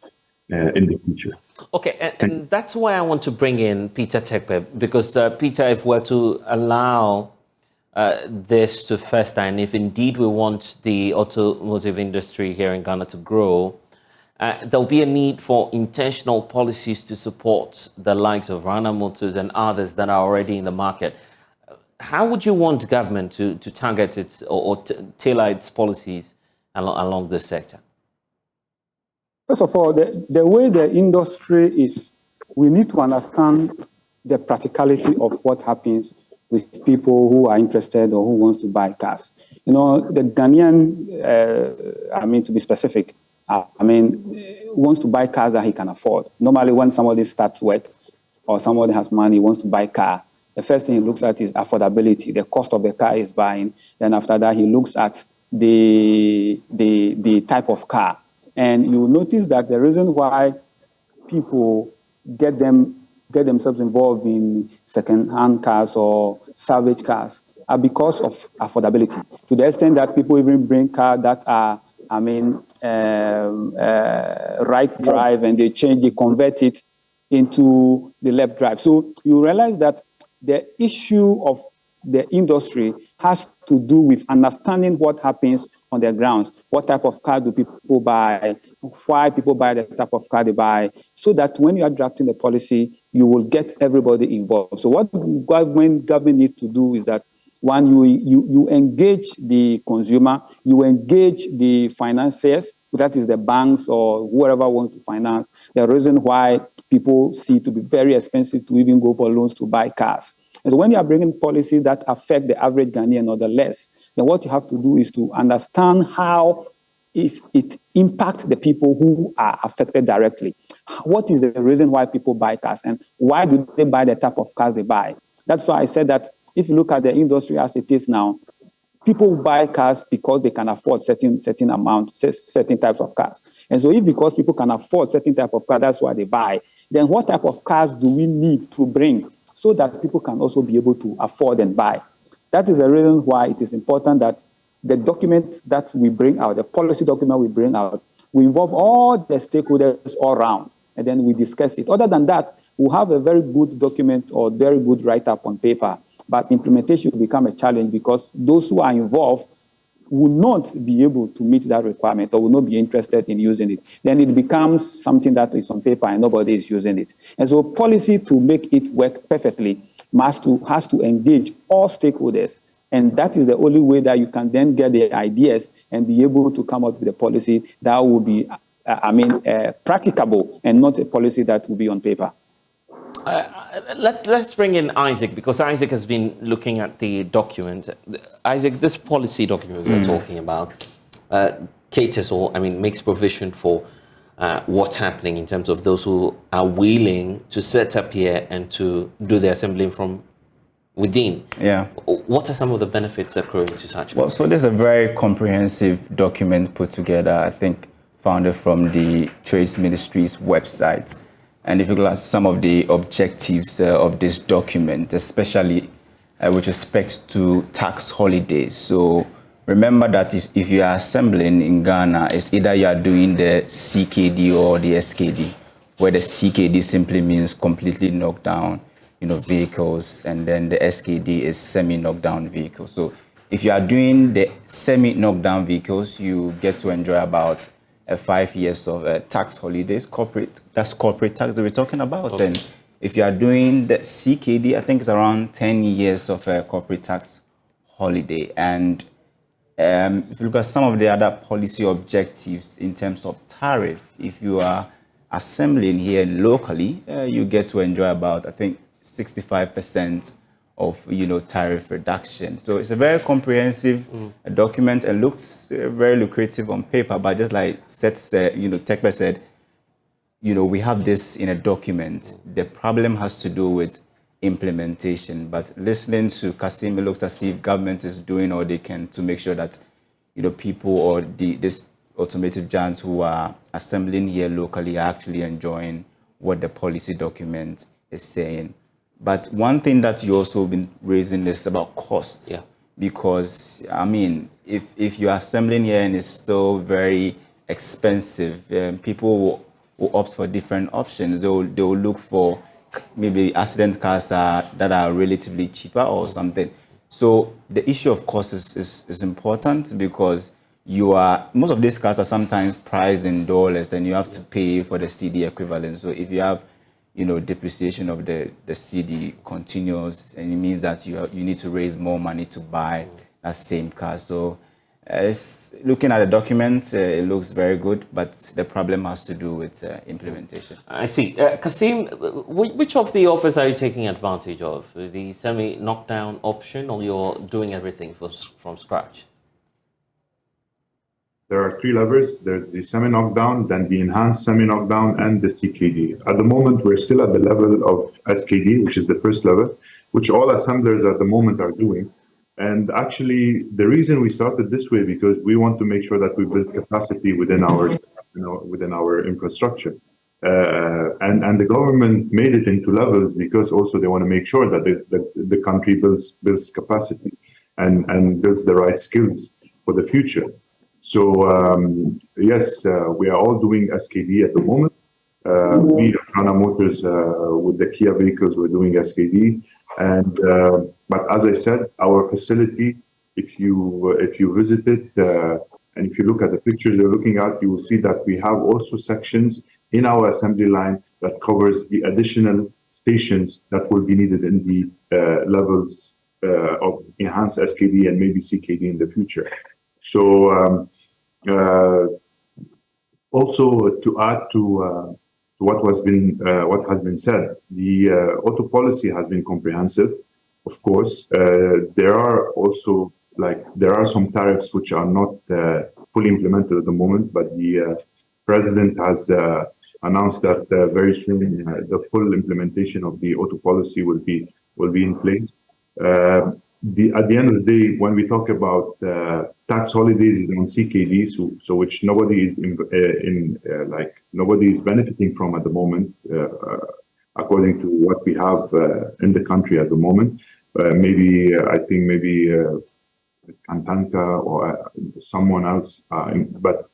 in the future. Okay, and that's why I want to bring in Peter Tekpe, because Peter, if we're to allow this to fester, and if indeed we want the automotive industry here in Ghana to grow, there'll be a need for intentional policies to support the likes of Rana Motors and others that are already in the market. How would you want government to target its or tailor its policies along this sector? First of all, the way the industry is, we need to understand the practicality of what happens with people who are interested or who wants to buy cars. You know, the Ghanaian, to be specific, wants to buy cars that he can afford. Normally, when somebody starts work or somebody has money, wants to buy a car, the first thing he looks at is affordability, the cost of the car he's buying. Then after that, he looks at the type of car. And you notice that the reason why people get themselves involved in second-hand cars or salvage cars are because of affordability. To the extent that people even bring cars that are, right drive, and they convert it into the left drive. So you realize that the issue of the industry has to do with understanding what happens on the grounds. What type of car do people buy? Why people buy the type of car they buy? So that when you are drafting the policy, you will get everybody involved. So what government needs to do is that, one, you engage the consumer, you engage the financiers, that is the banks or whoever wants to finance. The reason why people see it to be very expensive to even go for loans to buy cars. And so when you are bringing policies that affect the average Ghanaian or the less, then what you have to do is to understand how it impacts the people who are affected directly. What is the reason why people buy cars, and why do they buy the type of cars they buy? That's why I said that if you look at the industry as it is now, people buy cars because they can afford certain types of cars. And so if because people can afford certain type of car, that's why they buy, then what type of cars do we need to bring so that people can also be able to afford and buy? That is the reason why it is important that the document that we bring out, the policy document we bring out, we involve all the stakeholders all around, and then we discuss it. Other than that, we'll have a very good document or very good write-up on paper, but implementation will become a challenge because those who are involved will not be able to meet that requirement or will not be interested in using it. Then it becomes something that is on paper and nobody is using it. And so policy to make it work perfectly has to engage all stakeholders. And that is the only way that you can then get the ideas and be able to come up with a policy that will be, practicable and not a policy that will be on paper. Let's bring in Isaac, because Isaac has been looking at the document. Isaac, this policy document we're talking about caters or, makes provision for what's happening in terms of those who are willing to set up here and to do the assembling from within. Yeah. What are some of the benefits accruing to such? Well, so there's a very comprehensive document put together, I think, founded from the Trade Ministry's website. And if you look at some of the objectives of this document, especially with respect to tax holidays. So remember that if you are assembling in Ghana, it's either you are doing the CKD or the SKD, where the CKD simply means completely knocked down, vehicles, and then the SKD is semi-knockdown vehicles. So if you are doing the semi-knockdown vehicles, you get to enjoy about 5 years of tax holidays, that's corporate tax that we're talking about. Okay. And if you are doing the CKD, I think it's around 10 years of corporate tax holiday. And if you look at some of the other policy objectives in terms of tariff, if you are assembling here locally, you get to enjoy about, I think, 65% of tariff reduction. So it's a very comprehensive document and looks very lucrative on paper. But just like Tekbe said, we have this in a document. The problem has to do with implementation. But listening to Kasim, it looks as if government is doing all they can to make sure that people or this automotive giants who are assembling here locally are actually enjoying what the policy document is saying. But one thing that you also been raising is about cost. Yeah. Because, if you're assembling here and it's still very expensive, people will opt for different options. They will look for maybe accident cars that are relatively cheaper or something. So the issue of cost is important because most of these cars are sometimes priced in dollars and you have to pay for the CD equivalent. So if you have depreciation of the CD continues, and it means that you need to raise more money to buy that same car. So looking at the document, it looks very good, but the problem has to do with implementation. I see. Kasim, which of the offers are you taking advantage of? The semi-knockdown option, or you're doing everything from scratch? There are 3 levers. There's the semi-knockdown, then the enhanced semi-knockdown, and the CKD. At the moment, we're still at the level of SKD, which is the first level, which all assemblers at the moment are doing. And actually, the reason we started this way, because we want to make sure that we build capacity within our infrastructure. And the government made it into levels because also they want to make sure that the country builds capacity and builds the right skills for the future. So yes, we are all doing SKD at the moment. We at Rana Motors with the Kia vehicles, we're doing SKD. And but as I said, our facility, if you visit it and if you look at the pictures you're looking at, you will see that we have also sections in our assembly line that covers the additional stations that will be needed in the levels of enhanced SKD and maybe CKD in the future. So also to add to what has been said, the auto policy has been comprehensive. Of course, there are also some tariffs which are not fully implemented at the moment, but the president has announced that very soon the full implementation of the auto policy will be in place. At the end of the day, when we talk about tax holidays on CKD, so which nobody is nobody is benefiting from at the moment, according to what we have in the country at the moment. I think maybe Kantanka or someone else. But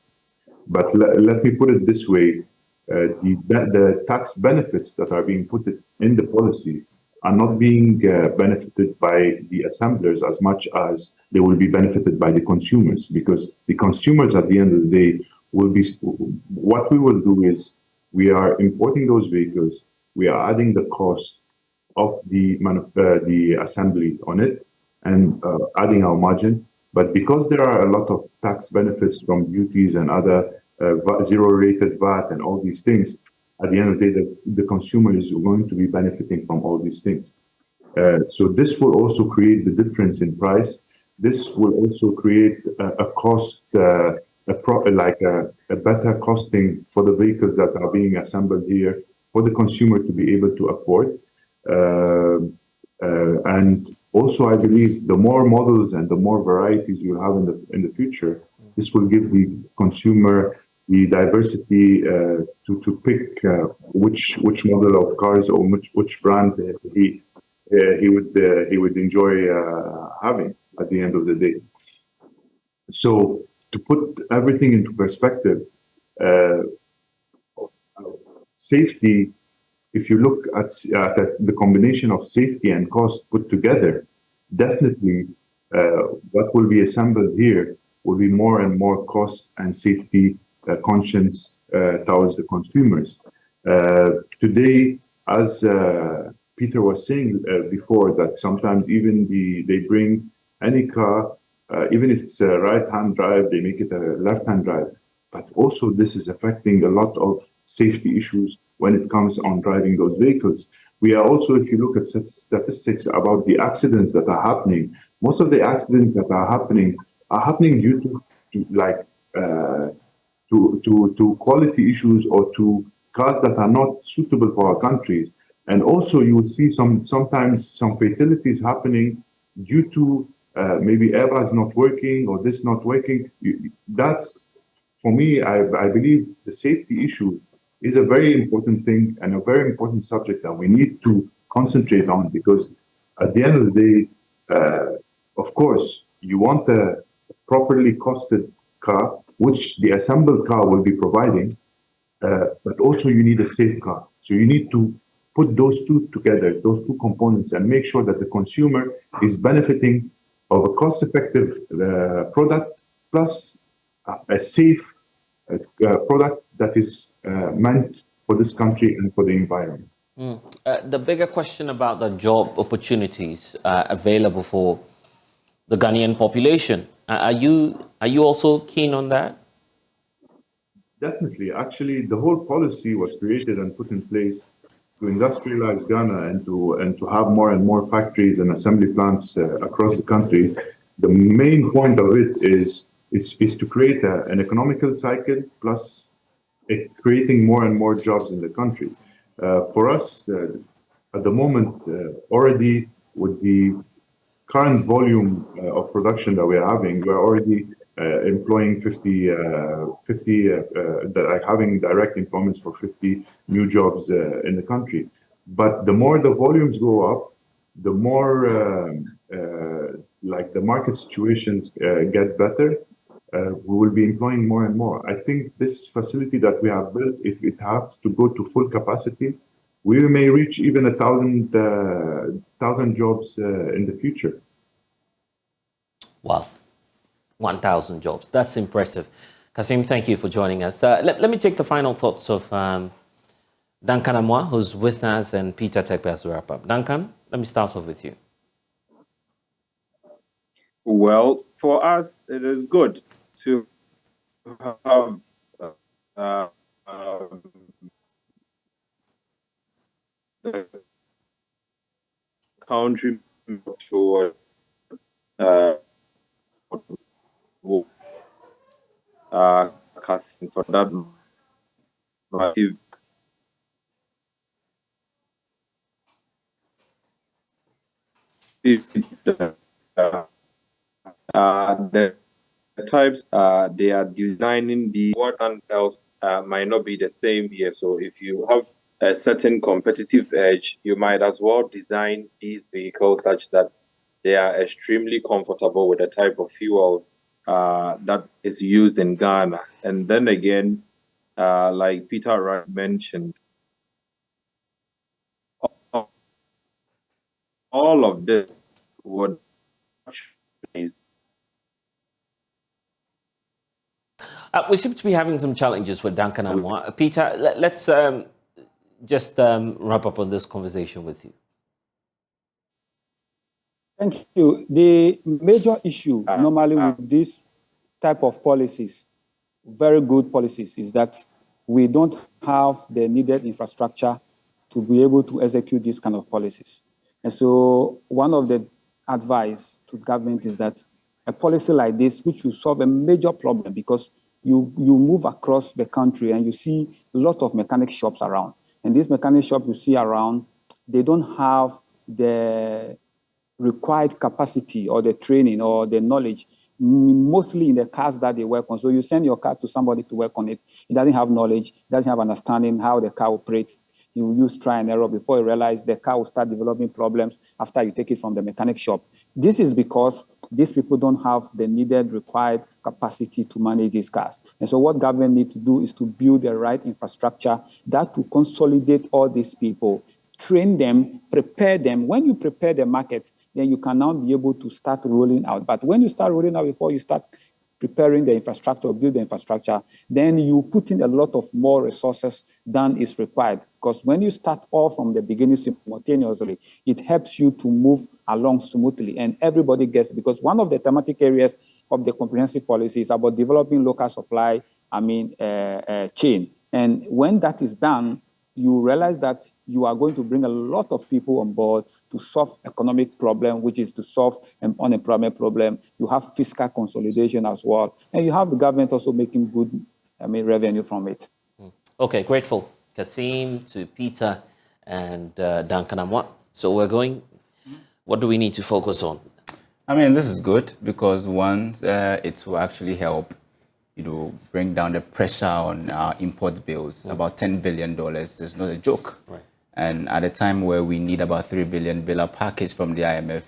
let me put it this way: the tax benefits that are being put in the policy are not being benefited by the assemblers as much as they will be benefited by the consumers, because the consumers at the end of the day will be, what we will do is we are importing those vehicles, we are adding the cost of the assembly on it and adding our margin. But because there are a lot of tax benefits from duties and other zero-rated VAT and all these things, at the end of the day, the consumer is going to be benefiting from all these things. So this will also create the difference in price. This will also create a cost, a better costing for the vehicles that are being assembled here for the consumer to be able to afford. And also, I believe the more models and the more varieties you have in the future, this will give the consumer the diversity to pick which model of cars or which brand he would enjoy having at the end of the day. So to put everything into perspective, safety, if you look at the combination of safety and cost put together, definitely what will be assembled here will be more and more cost and safety conscious towards the consumers. Today, as Peter was saying before, that sometimes even they bring any car, even if it's a right-hand drive, they make it a left-hand drive. But also this is affecting a lot of safety issues when it comes on driving those vehicles. We are also, if you look at statistics about the accidents that are happening, most of the accidents that are happening due to quality issues or to cars that are not suitable for our countries. And also you will see sometimes some fatalities happening due to maybe airbags not working or this not working. That's, for me, I believe the safety issue is a very important thing and a very important subject that we need to concentrate on, because at the end of the day, of course, you want a properly costed car, which the assembled car will be providing, but also you need a safe car. So you need to put those two together, those two components, and make sure that the consumer is benefiting of a cost-effective product plus a safe product that is meant for this country and for the environment. The bigger question about the job opportunities available for the Ghanaian population, are you also keen on that? Definitely. Actually, the whole policy was created and put in place to industrialize Ghana and to have more and more factories and assembly plants across the country. The main point of it is to create an economical cycle plus creating more and more jobs in the country. For us, at the moment, already with the current volume of production that we're having, we're already employing having direct employments for 50 new jobs in the country. But the more the volumes go up, the more the market situations get better, we will be employing more and more. I think this facility that we have built, if it has to go to full capacity, we may reach even 1,000 jobs in the future. Wow. 1,000 jobs. That's impressive. Kasim, thank you for joining us. Let me take the final thoughts of Duncan Amwa, who's with us, and Peter Tekpe as we wrap up. Duncan, let me start off with you. Well, for us, it is good to have the country towards casting for that massive the types they are designing, the what and else might not be the same here. So if you have a certain competitive edge, you might as well design these vehicles such that they are extremely comfortable with the type of fuels that is used in Ghana. And then again, like Peter mentioned, all of this would we seem to be having some challenges with Duncan Amwa. Peter, let's just wrap up on this conversation with you. Thank you. The major issue normally with this type of policies, very good policies, is that we don't have the needed infrastructure to be able to execute these kind of policies. And so one of the advice to government is that a policy like this, which will solve a major problem, because you move across the country and you see a lot of mechanic shops around. And these mechanic shops you see around, they don't have the required capacity or the training or the knowledge, mostly in the cars that they work on. So you send your car to somebody to work on it. He doesn't have knowledge, doesn't have understanding how the car operates. He will use try and error before you realize the car will start developing problems after you take it from the mechanic shop. This is because these people don't have the needed required capacity to manage these cars. And so what government needs to do is to build the right infrastructure that will consolidate all these people, train them, prepare them. When you prepare the market, then you can now be able to start rolling out. But when you start rolling out before you start preparing the infrastructure, build the infrastructure, then you put in a lot of more resources than is required. Because when you start all from the beginning simultaneously, it helps you to move along smoothly and everybody gets, because one of the thematic areas of the comprehensive policy is about developing local supply, chain. And when that is done, you realize that you are going to bring a lot of people on board to solve economic problem, which is to solve an unemployment problem. You have fiscal consolidation as well. And you have the government also making good revenue from it. Okay, grateful. Kasim to Peter and Duncan Amwa. So we're going, what do we need to focus on? I mean, this is good because one, it will actually help, bring down the pressure on our import bills. About $10 billion is not a joke. Right. And at a time where we need about $3 billion bailout package from the IMF,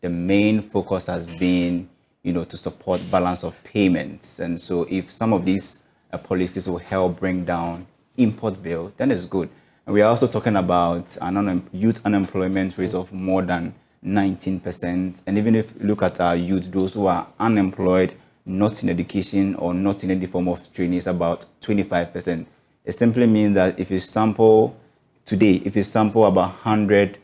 the main focus has been, to support balance of payments. And so if some of these policies will help bring down import bill, then it's good. And we are also talking about an youth unemployment rate of more than 19%. And even if you look at our youth, those who are unemployed, not in education or not in any form of training, is about 25%. It simply means that if you sample today, if you sample about 100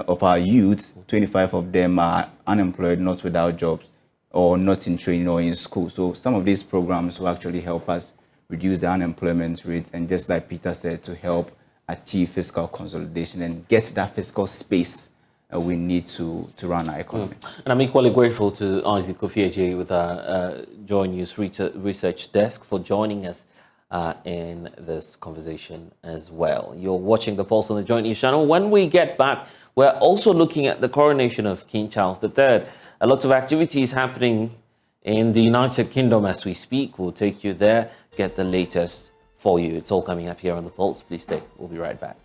of our youth, 25 of them are unemployed, not without jobs, or not in training or in school. So some of these programs will actually help us reduce the unemployment rate, and just like Peter said, to help achieve fiscal consolidation and get that fiscal space we need to run our economy. And I'm equally grateful to Isaac Kofi with our JoyNews research desk for joining us in this conversation as well. You're watching The Pulse on the JoyNews channel. When we get back, we're also looking at the coronation of King Charles III. A lot of activities happening in the United Kingdom as we speak. We'll take you there, get the latest for you. It's all coming up here on The Pulse. Please stay. We'll be right back.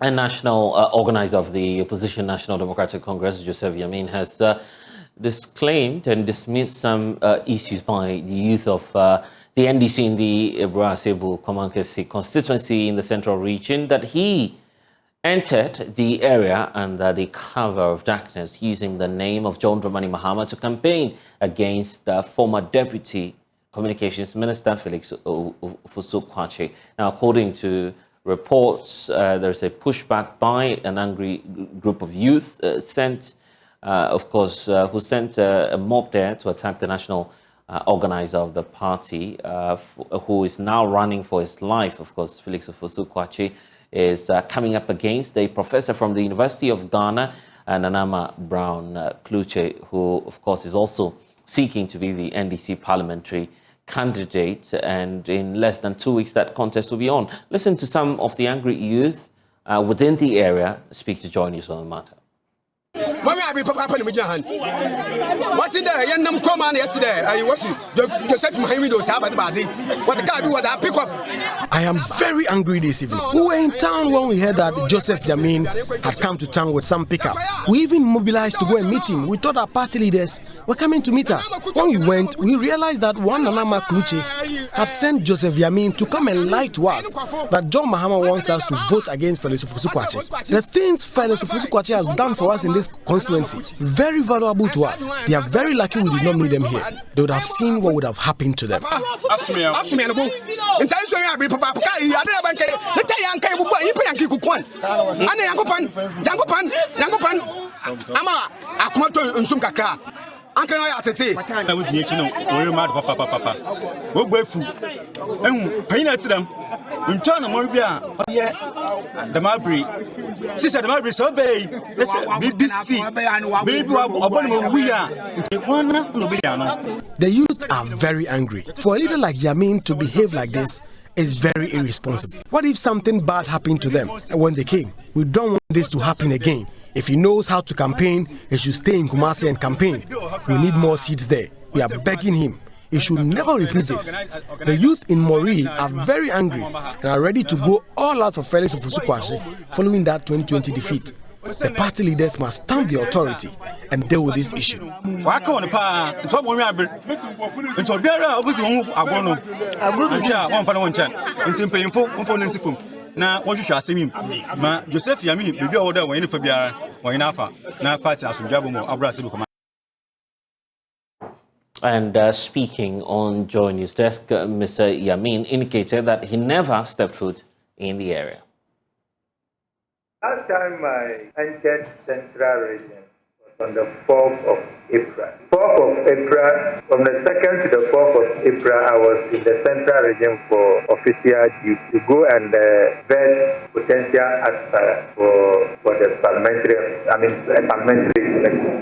And national organizer of the opposition National Democratic Congress, Joseph Yamin, has disclaimed and dismissed some issues by the youth of the NDC in the Brasebu Komankesi constituency in the central region, that he entered the area under the cover of darkness using the name of John Dramani Mahama to campaign against former Deputy Communications Minister Felix Ofosu-Kwakye. Now, according to reports, there's a pushback by an angry group of youth who sent a mob there to attack the national organizer of the party, who is now running for his life. Of course, Felix Ofosu-Kwakye is coming up against a professor from the University of Ghana, Nanama Brown Kluche, who, of course, is also seeking to be the NDC parliamentary candidate. And in less than 2 weeks, that contest will be on. Listen to some of the angry youth within the area speak to JoyNews on the matter. What's in there? Young Nam Coman yesterday. I was Joseph Mahimido Sabati. What the car do what I pick up? I am very angry this evening. We were in town when we heard that Joseph Yamin had come to town with some pickup. We even mobilized to go and meet him. We thought our party leaders were coming to meet us. When we went, we realized that one Nanama Kluche had sent Joseph Yamin to come and lie to us that John Mahama wants us to vote against Felix Ofosu-Kwakye. The things Felix Ofosu-Kwakye has done for us in this constituency. Very valuable to us. They are very lucky we did not meet them here. They would have seen what would have happened to them. The youth are very angry. For a leader like Yamin to behave like this is very irresponsible. What if something bad happened to them when they came? We don't want this to happen again. If he knows how to campaign, he should stay in Kumasi and campaign. We need more seats there. We are begging him. He should never repeat this. The youth in Mori are very angry and are ready to go all out for Felix Ofusukwashe following that 2020 defeat. The party leaders must stamp the authority and deal with this issue. And speaking on JoyNews desk, Mr. Yamin indicated that he never stepped foot in the area. Last time I entered Central Region was on the 4th of April. 4th of April, from the 2nd to the 4th of April, I was in the Central Region for official duty to go and vet potential aspirants for the parliamentary election.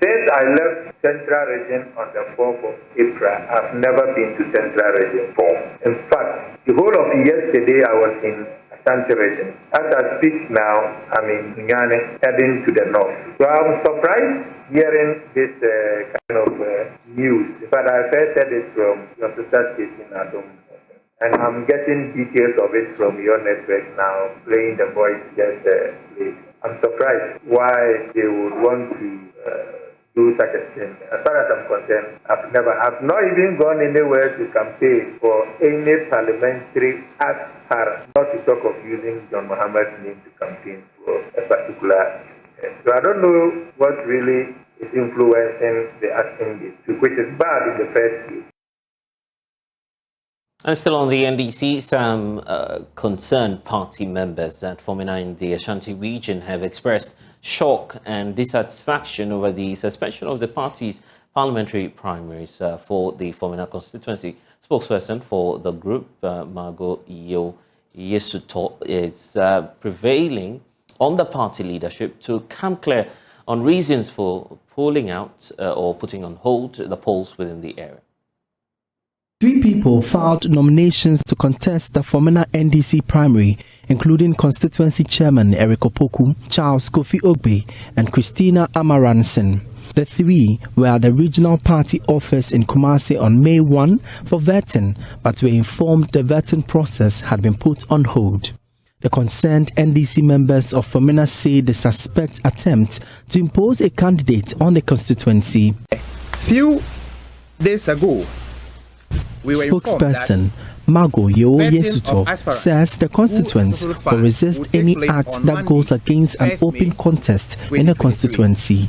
Since I left Central Region on the 4th of April, I've never been to Central Region 4. In fact, the whole of yesterday I was in Region. As I speak now, I'm in Ghana, heading to the north. So I'm surprised hearing this kind of news. But I first heard it from your sister station, Adam. And I'm getting details of it from your network now, playing the voice just played. I'm surprised why they would want to do such a thing. As far as I'm concerned, I've not even gone anywhere to campaign for any parliamentary aspirant, not to talk of using John Mohammed's name to campaign for a particular. So I don't know what really is influencing the acting, which is bad in the first place. And still on the NDC, some concerned party members at Fomena in the Ashanti region have expressed shock and dissatisfaction over the suspension of the party's parliamentary primaries for the Fomena constituency. Spokesperson for the group, Margot Yesuto, is prevailing on the party leadership to come clear on reasons for pulling out or putting on hold the polls within the area. 3 people filed nominations to contest the Fomena NDC primary, including constituency chairman Eric Opoku, Charles Kofi Ogbe, and Christina Amaranson. The 3 were at the regional party office in Kumasi on May 1 for vetting, but were informed the vetting process had been put on hold. The concerned NDC members of Fomena say they suspect attempts to impose a candidate on the constituency. Few days ago, Spokesperson Margot Yesuto says the constituents will resist any act that goes against an open contest in the constituency.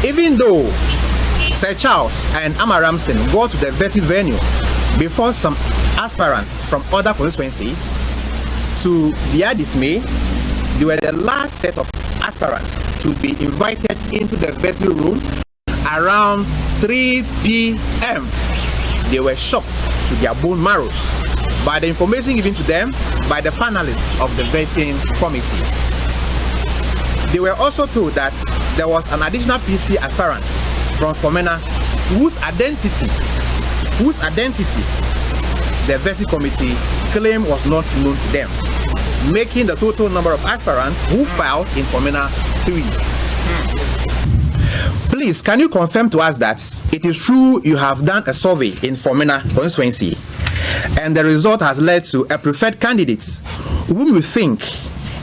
Even though Sir Charles and Amaramson go to the vetting venue before some aspirants from other constituencies, to their dismay, they were the last set of aspirants to be invited into the vetting room around 3 p.m. They were shocked to their bone marrows by the information given to them by the panelists of the vetting committee. They were also told that there was an additional PC aspirant from Fomena whose identity the vetting committee claimed was not known to them, making the total number of aspirants who filed in Fomena 3. Please, can you confirm to us that it is true you have done a survey in Fomena constituency and the result has led to a preferred candidate whom you think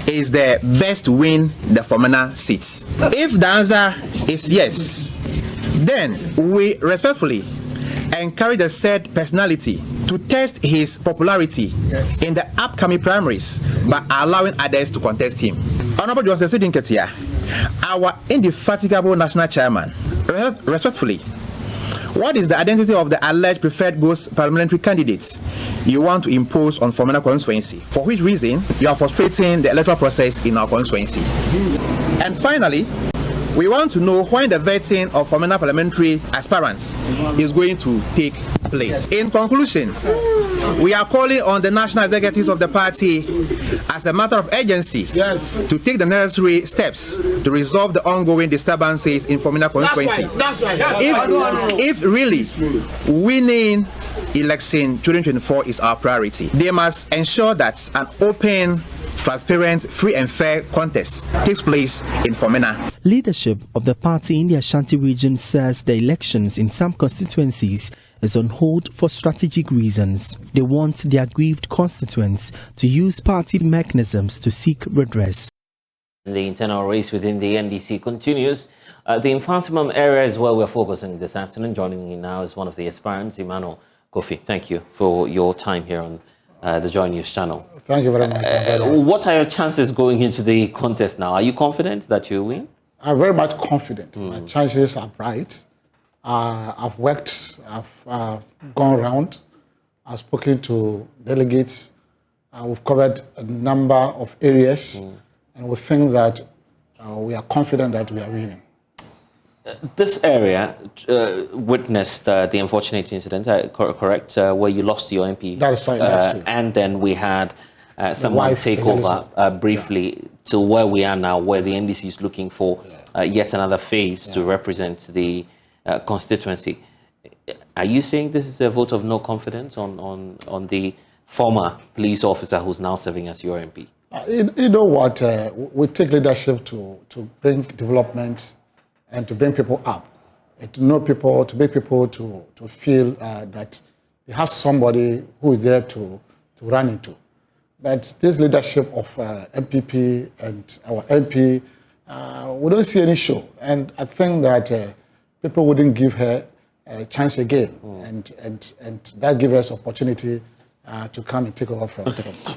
is the best to win the Fomena seats? If the answer is yes, then we respectfully encourage the said personality to test his popularity in the upcoming primaries by allowing others to contest him. Honorable Joseph Sidinketia, Our indefatigable national chairman, respectfully, what is the identity of the alleged preferred ghost parliamentary candidates you want to impose on Fomena constituency? For which reason you are frustrating the electoral process in our constituency? And finally, we want to know when the vetting of Fomena parliamentary aspirants is going to take place. In conclusion, we are calling on the national executives of the party as a matter of urgency to take the necessary steps to resolve the ongoing disturbances in Fomena constituency. That's right. If really winning election 2024 is our priority, they must ensure that an open, transparent, free and fair contest takes place in Fomena. Leadership of the party in the Ashanti region says the elections in some constituencies is on hold for strategic reasons. They want the aggrieved constituents to use party mechanisms to seek redress. The internal race within the NDC continues. The Infantimum area is where we're focusing this afternoon. Joining me now is one of the aspirants, Emmanuel Kofi. Thank you for your time here on the JoyNews channel. Thank you very much. What are your chances going into the contest now? Are you confident that you'll win? I'm very much confident. My chances are bright. I've worked, I've gone around, I've spoken to delegates, we've covered a number of areas, and we think that we are confident that we are winning. This area witnessed the unfortunate incident, correct, where you lost your MP. That's right, that's true. And then we had someone take over briefly to where we are now, where the NDC is looking for yet another phase to represent the constituency. Are you saying this is a vote of no confidence on the former police officer who's now serving as your MP? You know what? We take leadership to bring development and to bring people up, and to know people, to make people to feel that they have somebody who is there to run into. But this leadership of MPP and our MP, we don't see any show. And I think that people wouldn't give her a chance again. And that gives us opportunity to come and take over from.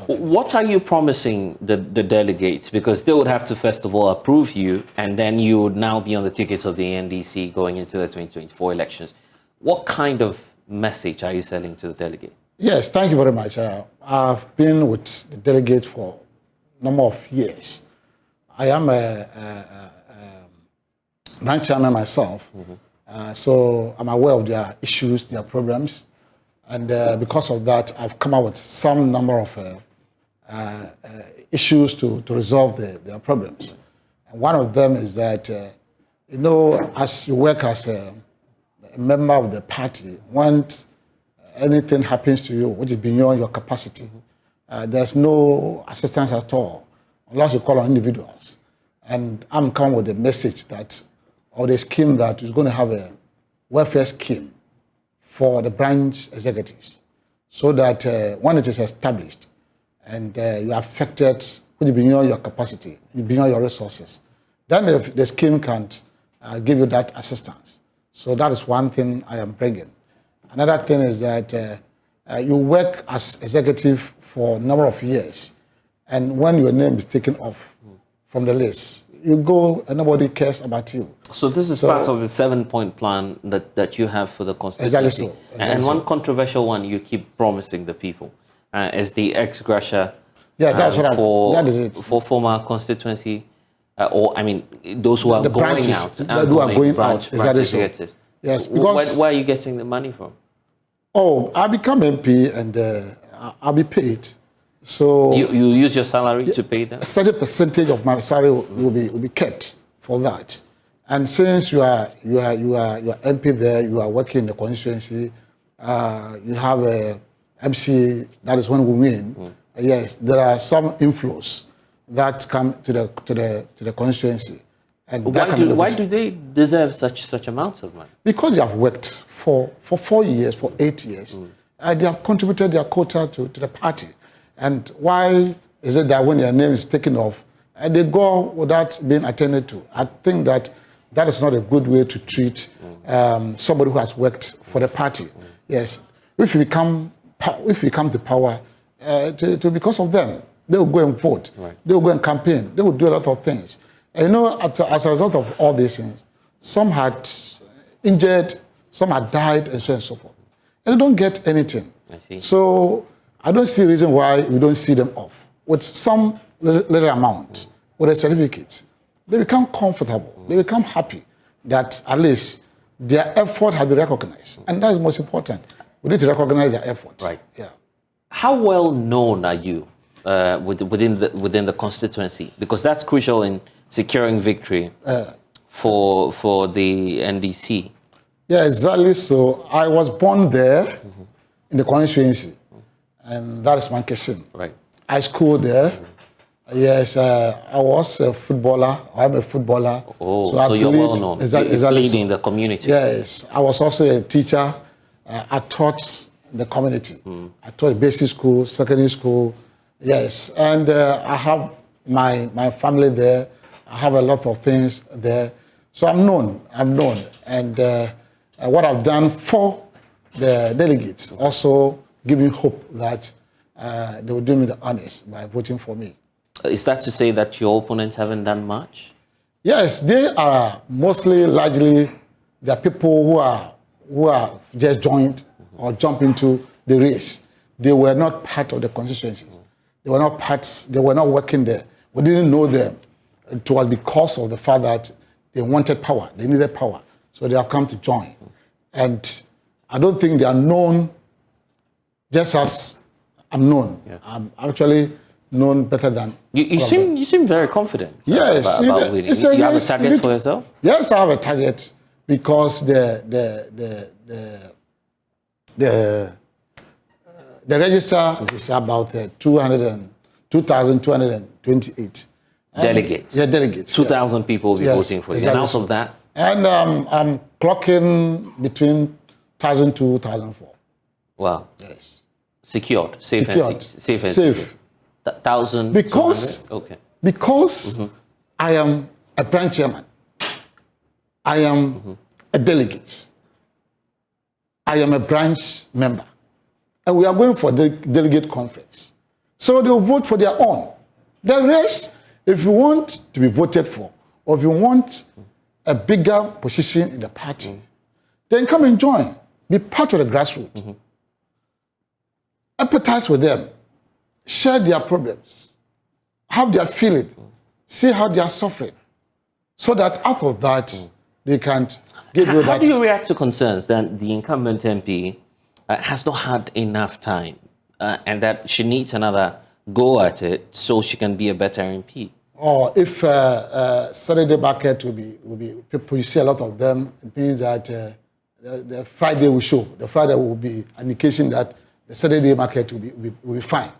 What are you promising the delegates? Because they would have to first of all approve you, and then you would now be on the ticket of the NDC going into the 2024 elections. What kind of message are you selling to the delegate? Yes, thank you very much. I've been with the delegate for a number of years. I am a branch chairman myself, so I'm aware of their issues, their problems. And because of that, I've come up with some number of issues to resolve their problems. And one of them is that, you know, as you work as a member of the party, when anything happens to you which is beyond your capacity, there's no assistance at all, unless you call on individuals. And I'm coming with a message that, or the scheme that is going to have a welfare scheme for the branch executives, so that when it is established and you are affected, which is beyond your capacity, beyond your resources, then the scheme can give you that assistance. So that is one thing I am bringing. Another thing is that you work as executive for a number of years, and when your name is taken off from the list, you go and nobody cares about you. So this is part of the 7-point plan that you have for the constituency. Exactly so. And one controversial one you keep promising the people is the ex gratia that's that is it. For former constituency, or I mean, those who are going branches, out. Who are going out. Exactly so. Yes, because where are you getting the money from? Oh, I become MP and I'll be paid. So you use your salary to pay them? A certain percentage of my salary will be kept for that. And since you are MP there, you are working in the constituency, you have a MC, that is when we win. Yes, there are some inflows that come to the constituency. And why do they deserve such amounts of money? Because they have worked for 4 years, for 8 years. They have contributed their quota to the party. And why is it that when their name is taken off, they go without being attended to? I think that is not a good way to treat somebody who has worked for the party. Yes, if you come to power, because of them, they will go and vote. Right. They will go and campaign. They will do a lot of things. And you know, as a result of all these things, some had injured, some had died, and so on and so forth. And they don't get anything. I see. So I don't see a reason why we don't see them off with some little amount, with a certificate. They become comfortable. They become happy that at least their effort has been recognized. And that is most important. We need to recognize their effort. Right. Yeah. How well known are you within the constituency? Because that's crucial in securing victory for the NDC. Yeah, exactly. So I was born there in the constituency, and that is Mankesim. Right. I schooled there. Yes, I was a footballer. I'm a footballer. Oh, so you're well known. Exactly. Leading the community. Yes, I was also a teacher. I taught the community. I taught basic school, secondary school. Yes, and I have my family there. I have a lot of things there. So I'm known. And what I've done for the delegates also give me hope that they will do me the honors by voting for me. Is that to say that your opponents haven't done much? Yes, they are largely the people who are just joined or jump into the race. They were not part of the constituencies. They were not working there. We didn't know them. It was because of the fact that they wanted power. They needed power. So they have come to join. And I don't think they are known just as I'm known. Yeah. I'm actually known better than you seem very confident. Yes, about winning. You have a target for yourself? Yes, I have a target because the register is about 2,228 delegates. Yeah, delegates. 2,000 people will be voting for you. Exactly. And out of that, and I'm clocking between 1,000 to 1,004. Wow. Yes. Secured, safe. 1,000. Because I am a branch chairman. I am a delegate. I am a branch member. And we are going for the delegate conference. So they will vote for their own. The rest, if you want to be voted for, or if you want a bigger position in the party, then come and join. Be part of the grassroots. Empathize with them. Share their problems. Have their feeling. See how they are suffering. So that out of that, they can give you that. How do you react to concerns that the incumbent MP has not had enough time and that she needs another go at it so she can be a better MP? Or if Saturday market will be people, you see a lot of them, it means that the Friday will show. The Friday will be an indication that the Saturday market will be fine.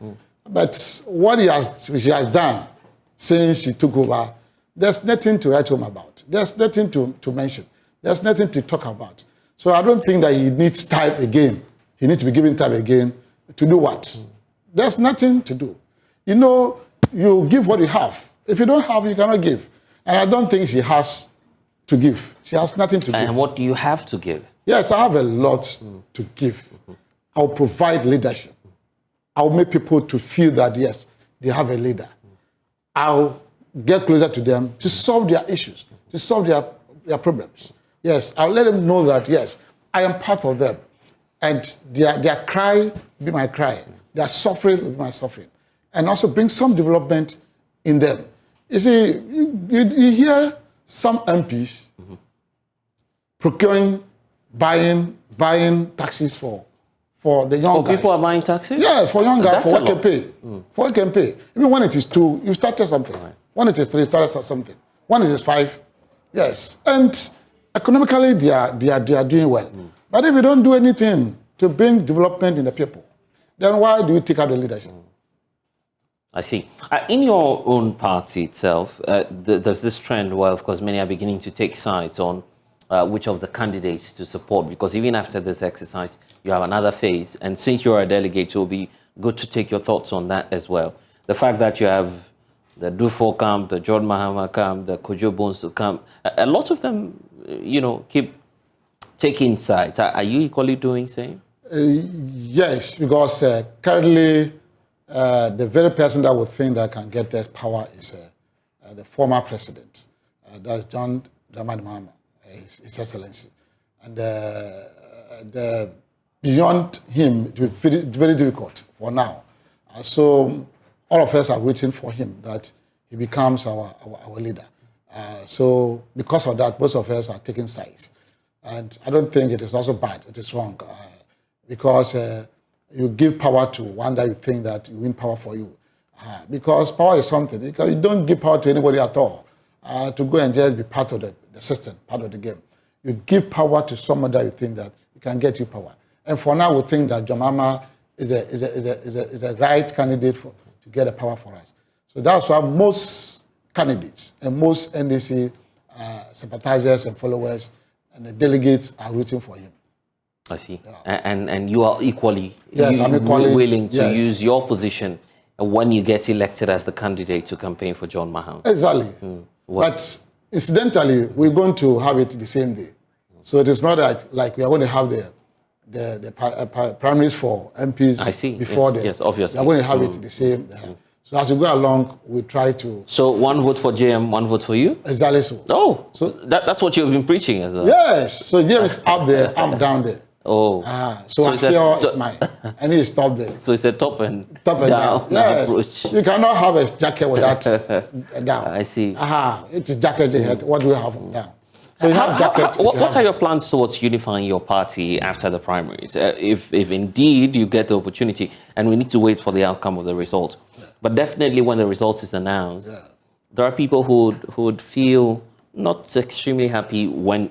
But what she has done since she took over, there's nothing to write home about. There's nothing to mention. There's nothing to talk about. So I don't think that he needs time again. He needs to be given time again to do what? There's nothing to do. You know, you give what you have. If you don't have, you cannot give. And I don't think she has to give. She has nothing to give. And what do you have to give? Yes, I have a lot to give. I'll provide leadership. I'll make people to feel that, yes, they have a leader. I'll get closer to them to solve their issues, to solve their problems. Yes, I'll let them know that, yes, I am part of them. And their cry will be my cry. Their suffering will be my suffering. And also bring some development in them. You see, you hear some MPs procuring, buying taxis for the young guys. People are buying taxis? Yeah, for young guys, That's for what can pay. For what can pay. Even when it is 2, you started something. When it is 3, you started something. When it is 5, yes. And economically, they are doing well. But if you don't do anything to bring development in the people, then why do you take out the leadership? I see. In your own party itself, there's this trend where, of course, many are beginning to take sides on which of the candidates to support, because even after this exercise, you have another phase. And since you're a delegate, it will be good to take your thoughts on that as well. The fact that you have the Dufo camp, the John Mahama camp, the Kojo Bonsu camp, a lot of them, keep taking sides. Are you equally doing the same? Yes, because currently the very person that would think that can get this power is the former president, that's John Dramani Mahama, His Excellency. And beyond him, it will be very, very difficult for now. So all of us are waiting for him that he becomes our leader. So because of that, most of us are taking sides. And I don't think it is also bad, it is wrong. Because you give power to one that you think that you win power for you. Because power is something. You don't give power to anybody at all to go and just be part of the system, part of the game. You give power to someone that you think that you can get you power. And for now, we think that John Mahama is a right candidate to get the power for us. So that's why most candidates and most NDC sympathizers and followers and the delegates are rooting for him. I see. Yeah. And you are equally, I'm equally willing to use your position when you get elected as the candidate to campaign for John Mahama. Exactly. But incidentally, we're going to have it the same day. So it is not that like we are going to have the primaries for MPs before yes, obviously. We are going to have it the same. So as we go along, we try to... So one vote for JM, one vote for you? Exactly so. Oh, so that's what you've been preaching as well? Yes. So JM is up there, I'm down there. Oh. So Aspirant is mine. And he is top there. So it's a top and down yes. Approach. You cannot have a jacket without down. I see. It is jacket head. What do we have down? So you have jackets. What are your plans towards unifying your party after the primaries? If indeed you get the opportunity, and we need to wait for the outcome of the result. Yeah. But definitely when the result is announced, there are people who would feel not extremely happy when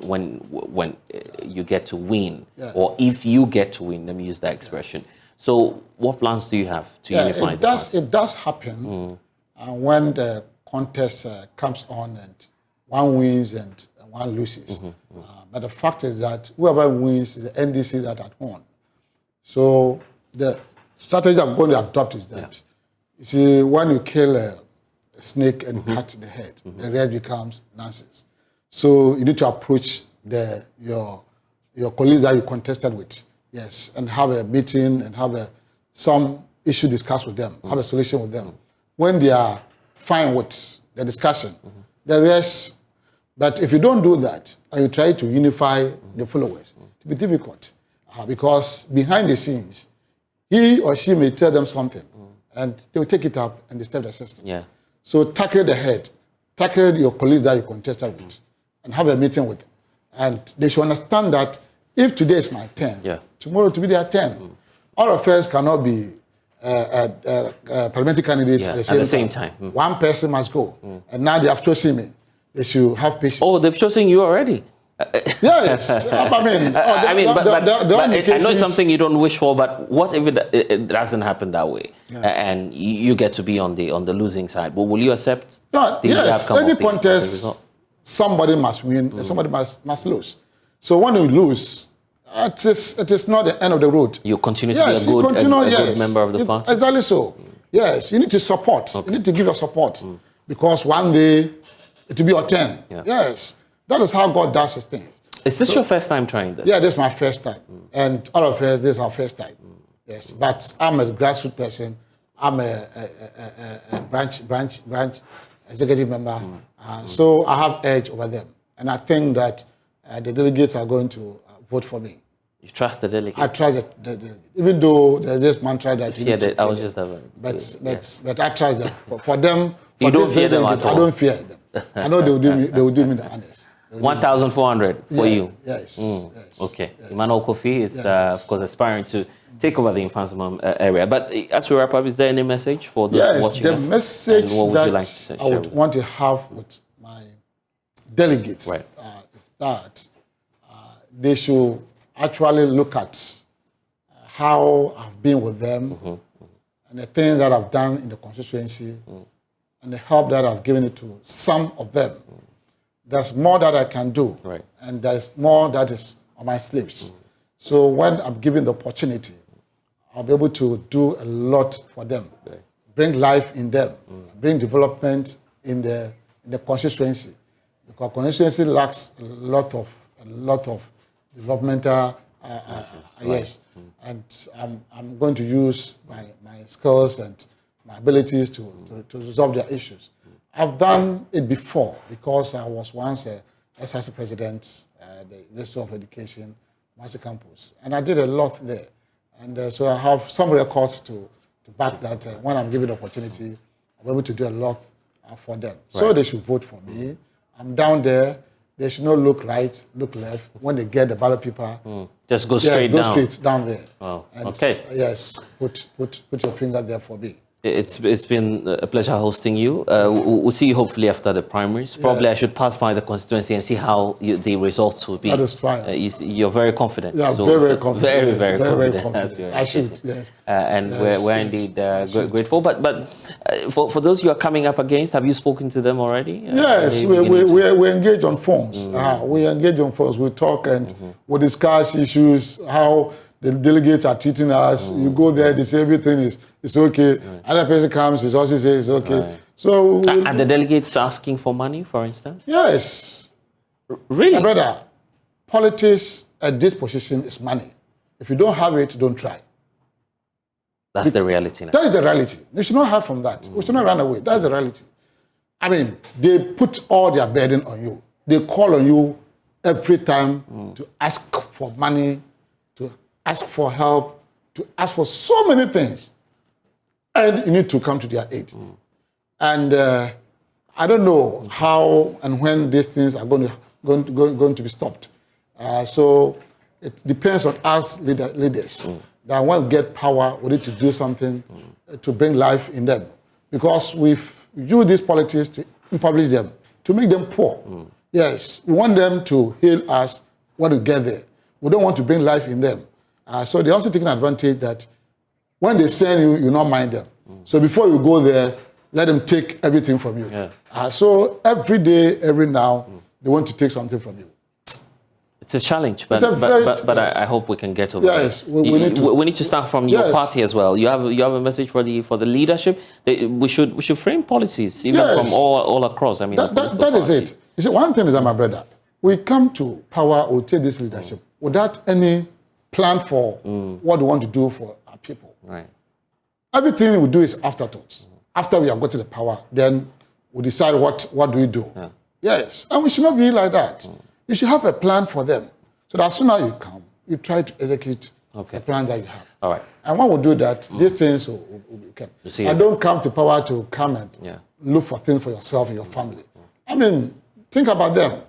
you get to win, or if you get to win. Let me use that expression. So, what plans do you have to unify the party? It does happen when the contest comes on and one wins and one loses. But the fact is that whoever wins is the NDC that had won. So the strategy I'm going to adopt is that you see, when you kill a snake and cut the head, the rest becomes nonsense. So you need to approach your colleagues that you contested with, and have a meeting and have some issue discussed with them, have a solution with them. When they are fine with the discussion, the rest. But if you don't do that and you try to unify the followers, it will be difficult because behind the scenes, he or she may tell them something. And they will take it up and disturb the system. Yeah. So tackle the head, tackle your colleagues that you contested with, and have a meeting with them. And they should understand that if today is my turn, tomorrow to be their turn. All of us cannot be parliamentary candidates at the same time. One person must go. And now they have chosen me. They should have patience. Oh, they've chosen you already? Yes, I mean, I know it's something you don't wish for, but what if it doesn't happen that way, and you get to be on the losing side? But will you accept? Yes, any contest, somebody must win, somebody must lose. So when you lose, it is not the end of the road. You continue to be a good member of the party. Exactly so. Yes, you need to support. You need to give your support because one day it will be your turn. Yes. That is how God does his thing. Is this your first time trying this? Yeah, this is my first time. And all of us, this is our first time. Yes, but I'm a grassroots person. I'm a branch executive member. So I have edge over them. And I think that the delegates are going to vote for me. You trust the delegates? I trust the even though there's this mantra that... I was just... But I trust them. For them... You don't fear them at all? I don't fear them. I know they will do me the honors. 1,400 for you? Yes. Okay. Yes. Emmanuel Kofi is, of course, aspiring to take over the Infansimam area. But as we wrap up, is there any message for those watching us? Yes, the message that I would want to have with my delegates is that they should actually look at how I've been with them and the things that I've done in the constituency and the help that I've given it to some of them. There's more that I can do, and there's more that is on my sleeves. So when I'm given the opportunity, I'll be able to do a lot for them, bring life in them, bring development in the constituency, because constituency lacks a lot of developmental and I'm going to use my skills and my abilities to resolve their issues. I've done it before because I was once a SRC president at the University of Education, Master Campus, and I did a lot there. And so I have some records to back that when I'm given the opportunity, I'm able to do a lot for them. Right. So they should vote for me. I'm down there. They should not look right, look left. When they get the ballot paper, just go straight down. Go straight down there. Oh, and okay. Yes, put your finger there for me. It's been a pleasure hosting you. We'll see you hopefully after the primaries. Probably yes. I should pass by the constituency and see how the results will be. That is fine. You're very confident. Yeah, so very confident. Very confident. Confident. I should, yes. And yes, we're indeed grateful. But for those you are coming up against, have you spoken to them already? Yes, we engage on phones. We engage on phones. We talk and we discuss issues, how the delegates are treating us. You go there, they say everything is okay. Other person comes, he also says it's okay. Right. So are the delegates asking for money, for instance? Yes. Really? My brother, politics at this position is money. If you don't have it, don't try. That's the reality now. That is the reality. We should not hide from that. We should not run away. That's the reality. I mean, they put all their burden on you. They call on you every time to ask for money, to ask for help, to ask for so many things. And you need to come to their aid. And I don't know how and when these things are going to be stopped. So it depends on us leaders. That want to get power, we need to do something to bring life in them. Because we've used these politics to impoverish them, to make them poor. Yes, we want them to heal us when we get there. We don't want to bring life in them. So they're also taking advantage that when they send you, you not mind them. So before you go there, let them take everything from you. Yeah. So every day, every now, they want to take something from you. It's a challenge, but yes. I hope we can get over yes, it. We need to start from your party as well. You have a message for the leadership. We should frame policies even from all across. I mean, that is it. You see, one thing is that, my brother, we come to power, we take this leadership without any plan for what we want to do for our people. Right. Everything we do is afterthoughts. After we have got to the power, then we decide what do we do. Yeah. Yes, and we should not be like that. You should have a plan for them. So that as soon as you come, you try to execute the plan that you have. All right. And when we do that, these things will come. And don't come to power to come and look for things for yourself and your family. I mean, think about them.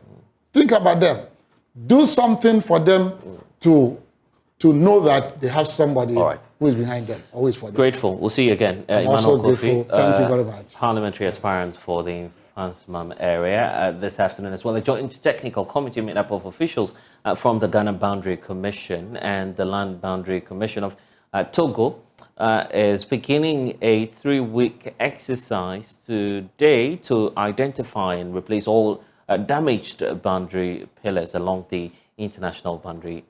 Think about them. Do something for them to know that they have somebody who is behind them, always for them. Grateful. We'll see you again. I'm also grateful. Thank you very much. Parliamentary aspirant for the Fansmam area this afternoon as well. A joint technical committee made up of officials from the Ghana Boundary Commission and the Land Boundary Commission of Togo is beginning a 3-week exercise today to identify and replace all damaged boundary pillars along the international boundary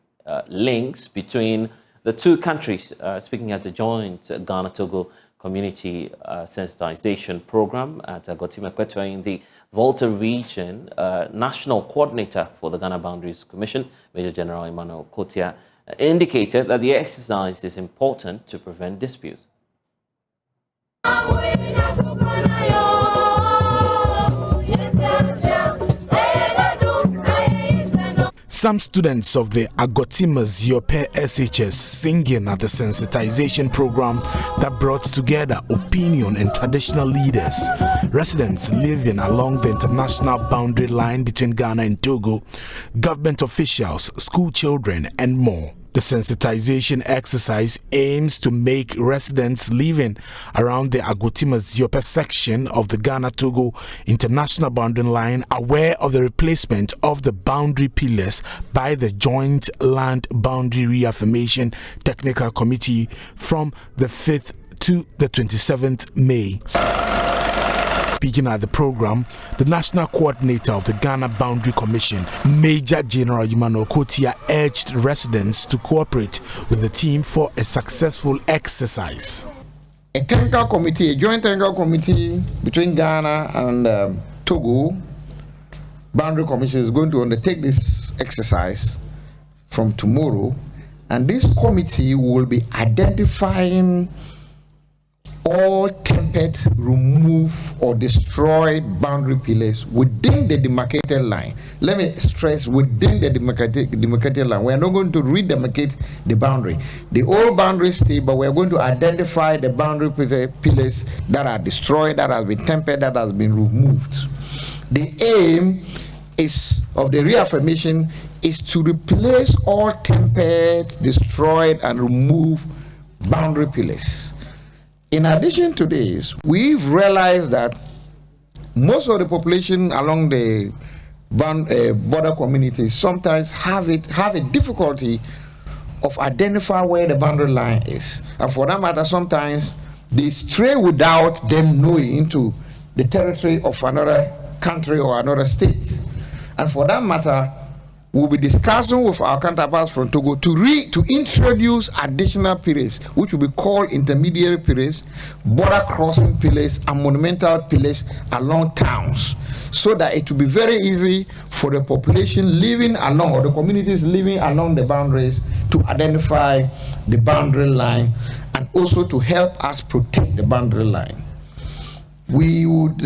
links between the two countries. Speaking at the joint Ghana-Togo Community Sensitization Program at Gotimekwetwa in the Volta region, National Coordinator for the Ghana Boundaries Commission, Major General Emmanuel Kotia, indicated that the exercise is important to prevent disputes. Some students of the Agotimas Yope SHS singing at the sensitization program that brought together opinion and traditional leaders, residents living along the international boundary line between Ghana and Togo, government officials, school children, and more. The sensitization exercise aims to make residents living around the Agotimas Yope section of the Ghana-Togo international boundary line aware of the replacement of the boundary pillars by the Joint Land Boundary Reaffirmation Technical Committee from the 5th to the 27th May. Speaking at the program, the National Coordinator of the Ghana Boundary Commission, Major General Emmanuel Kotia, urged residents to cooperate with the team for a successful exercise. A technical committee, a joint technical committee between Ghana and Togo Boundary Commission is going to undertake this exercise from tomorrow, and this committee will be identifying all tempered tempered, remove, or destroy boundary pillars within the demarcated line. Let me stress, within the demarcated line. We are not going to redemarcate the boundary. The old boundary stay, but we are going to identify the boundary pillars that are destroyed, that has been tempered, that has been removed. The aim of the reaffirmation is to replace all tempered, destroyed, and removed boundary pillars. In addition to this, we've realized that most of the population along the border communities sometimes have a difficulty of identifying where the boundary line is. And for that matter, sometimes they stray without them knowing into the territory of another country or another state. And for that matter, we'll be discussing with our counterparts from Togo to introduce additional pillars, which will be called intermediary pillars, border crossing pillars, and monumental pillars along towns, so that it will be very easy for the population living along, or the communities living along the boundaries, to identify the boundary line and also to help us protect the boundary line. We would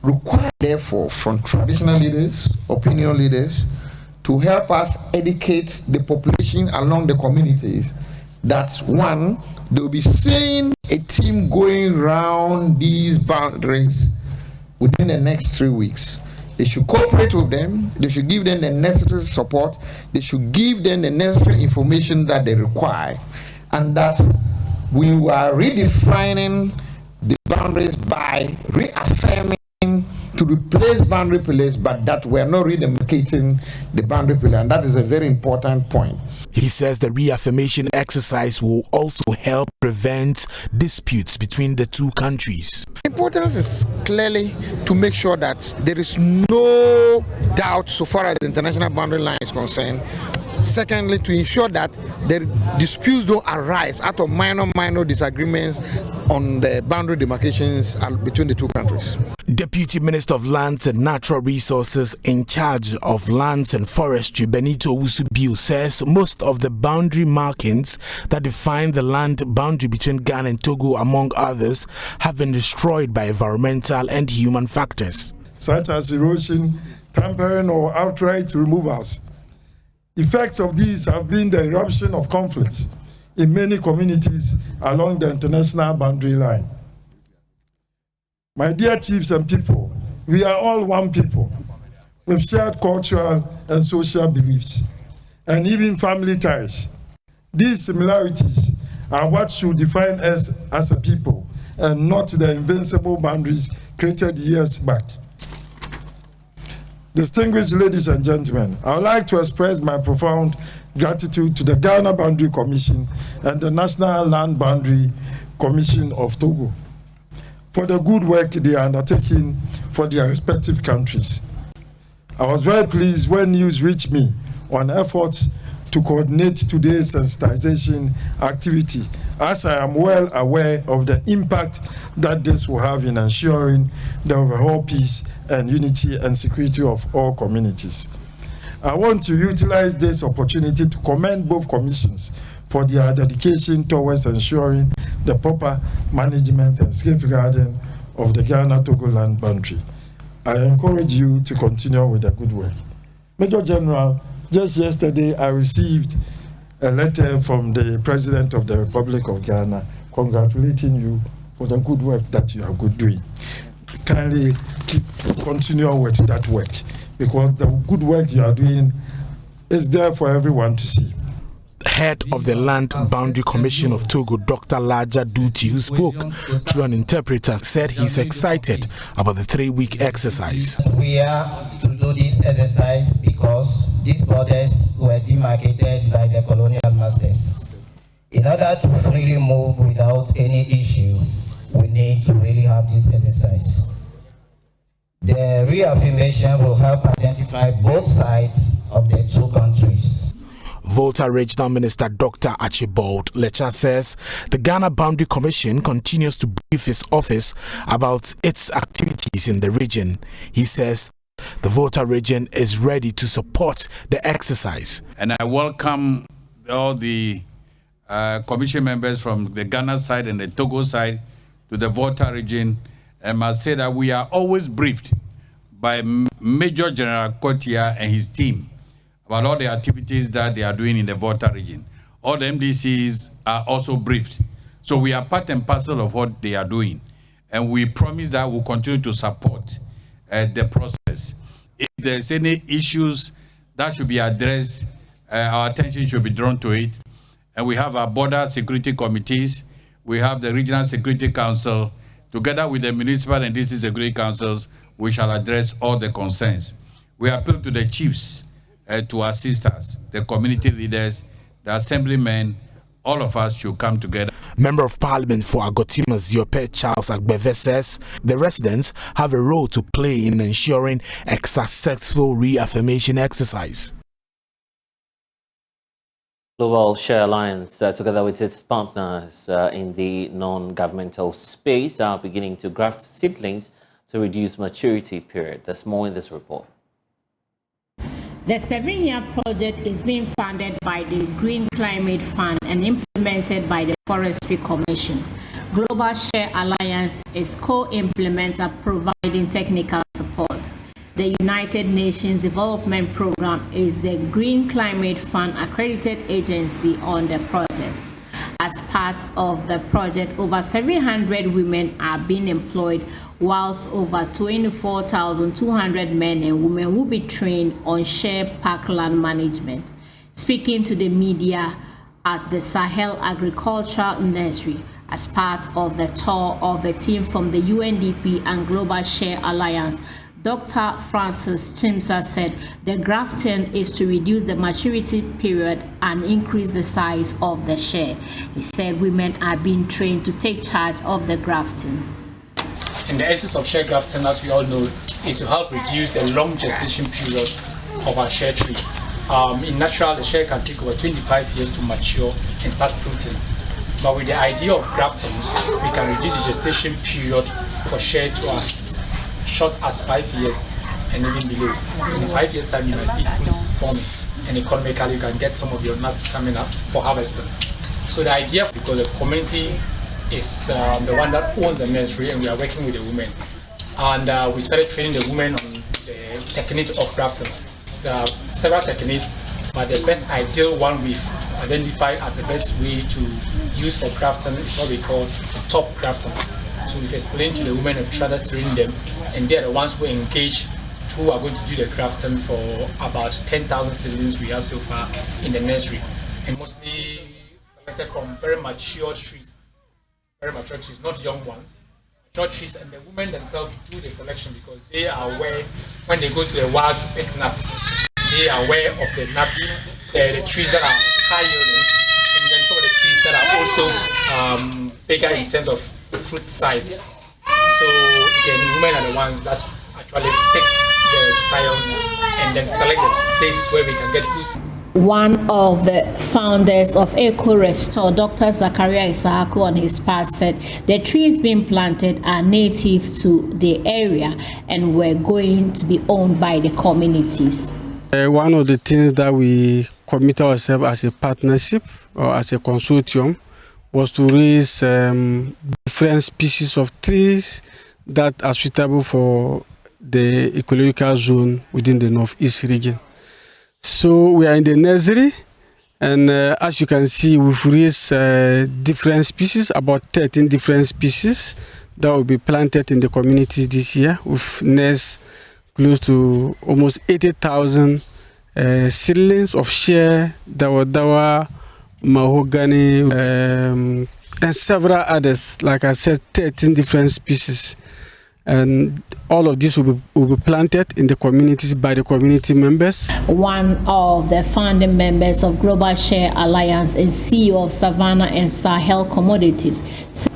require, therefore, from traditional leaders, opinion leaders, to help us educate the population along the communities that, one, they'll be seeing a team going around these boundaries within the next 3 weeks. They should cooperate with them, they should give them the necessary support, they should give them the necessary information that they require, and that we are redefining the boundaries by reaffirming to replace boundary pillars, but that we are not redemarcating the boundary pillar, and that is a very important point. He says the reaffirmation exercise will also help prevent disputes between the two countries. The importance is clearly to make sure that there is no doubt so far as the international boundary line is concerned. Secondly, to ensure that the disputes don't arise out of minor disagreements on the boundary demarcations between the two countries. Deputy Minister of Lands and Natural Resources in charge of Lands and Forestry, Benito Owusu-Bio, says most of the boundary markings that define the land boundary between Ghana and Togo, among others, have been destroyed by environmental and human factors, such as erosion, tampering, or outright removals. Effects of these have been the eruption of conflicts in many communities along the international boundary line. My dear chiefs and people, we are all one people with shared cultural and social beliefs and even family ties. These similarities are what should define us as a people and not the invincible boundaries created years back. Distinguished ladies and gentlemen, I would like to express my profound gratitude to the Ghana Boundary Commission and the National Land Boundary Commission of Togo for the good work they are undertaking for their respective countries. I was very pleased when news reached me on efforts to coordinate today's sensitization activity, as I am well aware of the impact that this will have in ensuring the overall peace and unity and security of all communities. I want to utilize this opportunity to commend both commissions for their dedication towards ensuring the proper management and safeguarding of the Ghana-Togo land boundary. I encourage you to continue with the good work. Major General, just yesterday I received a letter from the President of the Republic of Ghana congratulating you for the good work that you are doing. Kindly continue with that work, because the good work you are doing is there for everyone to see. Head of the Land Boundary Commission of Togo, Dr. Laja Duti, who spoke through an interpreter, said he's excited about the 3-week exercise. We are to do this exercise because these borders were demarcated by the colonial masters. In order to freely move without any issue, we need to really have this exercise. The reaffirmation will help identify both sides of the two countries. Volta Regional Minister Dr. Archibald Lecha says the Ghana Boundary Commission continues to brief his office about its activities in the region. He says the Volta region is ready to support the exercise. And I welcome all the commission members from the Ghana side and the Togo side to the Volta region, I must say that we are always briefed by Major General Kotia and his team about all the activities that they are doing in the Volta region. All the MDCs are also briefed. So we are part and parcel of what they are doing. And we promise that we'll continue to support the process. If there's any issues that should be addressed, our attention should be drawn to it. And we have our border security committees. We have the Regional Security Council. Together with the Municipal and District Security Councils, we shall address all the concerns. We appeal to the chiefs to assist us, the community leaders, the assemblymen. All of us should come together. Member of Parliament for Agotimas Yope Charles Agbeve says the residents have a role to play in ensuring a successful reaffirmation exercise. Global Share Alliance, together with its partners in the non-governmental space, are beginning to graft seedlings to reduce maturity period. There's more in this report. The 7-year project is being funded by the Green Climate Fund and implemented by the Forestry Commission. Global Share Alliance is co-implementer providing technical support. The United Nations Development Programme is the Green Climate Fund accredited agency on the project. As part of the project, over 700 women are being employed, whilst over 24,200 men and women will be trained on share parkland management. Speaking to the media at the Sahel Agricultural Nursery as part of the tour of a team from the UNDP and Global Share Alliance, Dr. Francis Chimsa said the grafting is to reduce the maturity period and increase the size of the share. He said women are being trained to take charge of the grafting. And the essence of share grafting, as we all know, is to help reduce the long gestation period of our share tree. In natural, the share can take over 25 years to mature and start fruiting. But with the idea of grafting, we can reduce the gestation period for share to as short as 5 years and even below. In 5 years' time, you might see fruits forming, and economically, you can get some of your nuts coming up for harvesting. So the idea, because the community is the one that owns the nursery, and we are working with the women. And we started training the women on the technique of grafting. There are several techniques, but the best ideal one we've identified as the best way to use for grafting is what we call top grafting. So we've explained to the women and started training them, and they're the ones who engage, who are going to do the grafting for about 10,000 seedlings we have so far in the nursery, and mostly selected from very mature trees, not young ones, mature trees, and the women themselves do the selection because they are aware when they go to the wild to pick nuts, they are aware of the nuts, the trees that are high yielding, and then some of the trees that are also bigger in terms of fruit size. So the women are the ones that actually pick the science and then select the places where we can get goods. One of the founders of Eco Restore, Dr. Zachariah Isaaku, on his part said the trees being planted are native to the area and were going to be owned by the communities. One of the things that we commit ourselves as a partnership or as a consortium was to raise different species of trees that are suitable for the ecological zone within the Northeast region. So we are in the nursery, and as you can see, we've raised different species, about 13 different species that will be planted in the communities this year. We've nursed close to almost 80,000 seedlings of share, dawa, mahogany, and several others. Like I said, 13 different species. And all of this will be planted in the communities by the community members. One of the founding members of Global Share Alliance and CEO of Savannah and Sahel Commodities,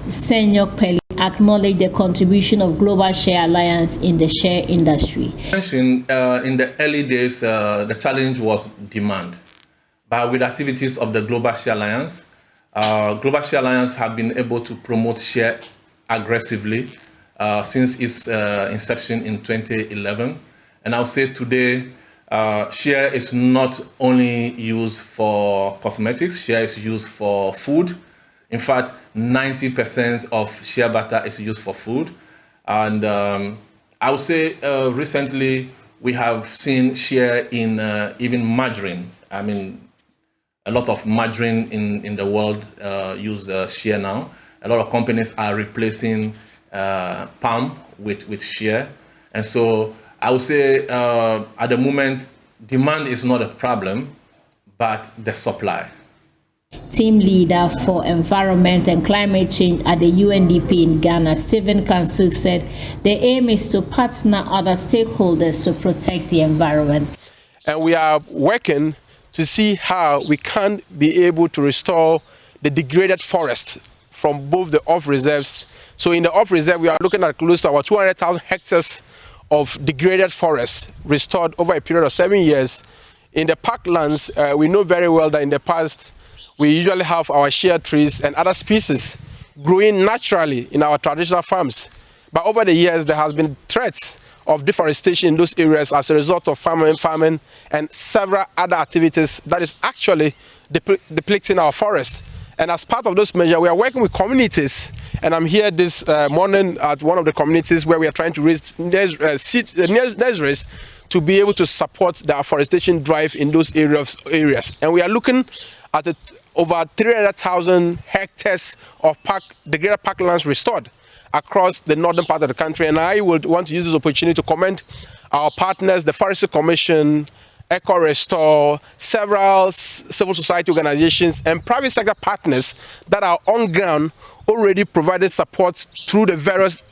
Senyok Peli, acknowledged the contribution of Global Share Alliance in the share industry. In the early days, the challenge was demand. But with activities of the Global Share Alliance, have been able to promote share aggressively since its inception in 2011. And I'll say today, share is not only used for cosmetics, share is used for food. In fact, 90% of shea butter is used for food. And I would say recently we have seen shea in even margarine. I mean, a lot of margarine in the world use shea now. A lot of companies are replacing palm with shea. And so I would say at the moment, demand is not a problem, but the supply. Team leader for environment and climate change at the UNDP in Ghana, Stephen Kansuk, said the aim is to partner other stakeholders to protect the environment. And we are working to see how we can be able to restore the degraded forests from both the off-reserves. So in the off-reserve, we are looking at close to about 200,000 hectares of degraded forests restored over a period of 7 years. In the parklands, we know very well that in the past, we usually have our shea trees and other species growing naturally in our traditional farms. But over the years, there has been threats of deforestation in those areas as a result of farming and several other activities that is actually depleting our forest. And as part of those measures, we are working with communities. And I'm here this morning at one of the communities where we are trying to raise nurseries to be able to support the afforestation drive in those areas. And we are looking at over 300,000 hectares of degraded parklands restored across the northern part of the country. And I would want to use this opportunity to commend our partners, the Forestry Commission, Eco Restore, several civil society organizations and private sector partners that are on ground already provided support through the various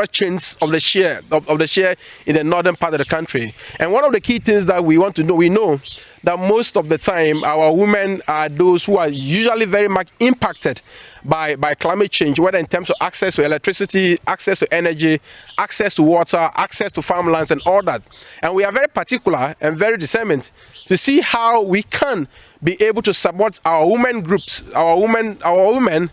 chains of the share in the northern part of the country. And one of the key things that we want to know, we know that most of the time our women are those who are usually very much impacted by climate change, whether in terms of access to electricity, access to energy, access to water, access to farmlands and all that. And we are very particular and very determined to see how we can be able to support our women groups, our women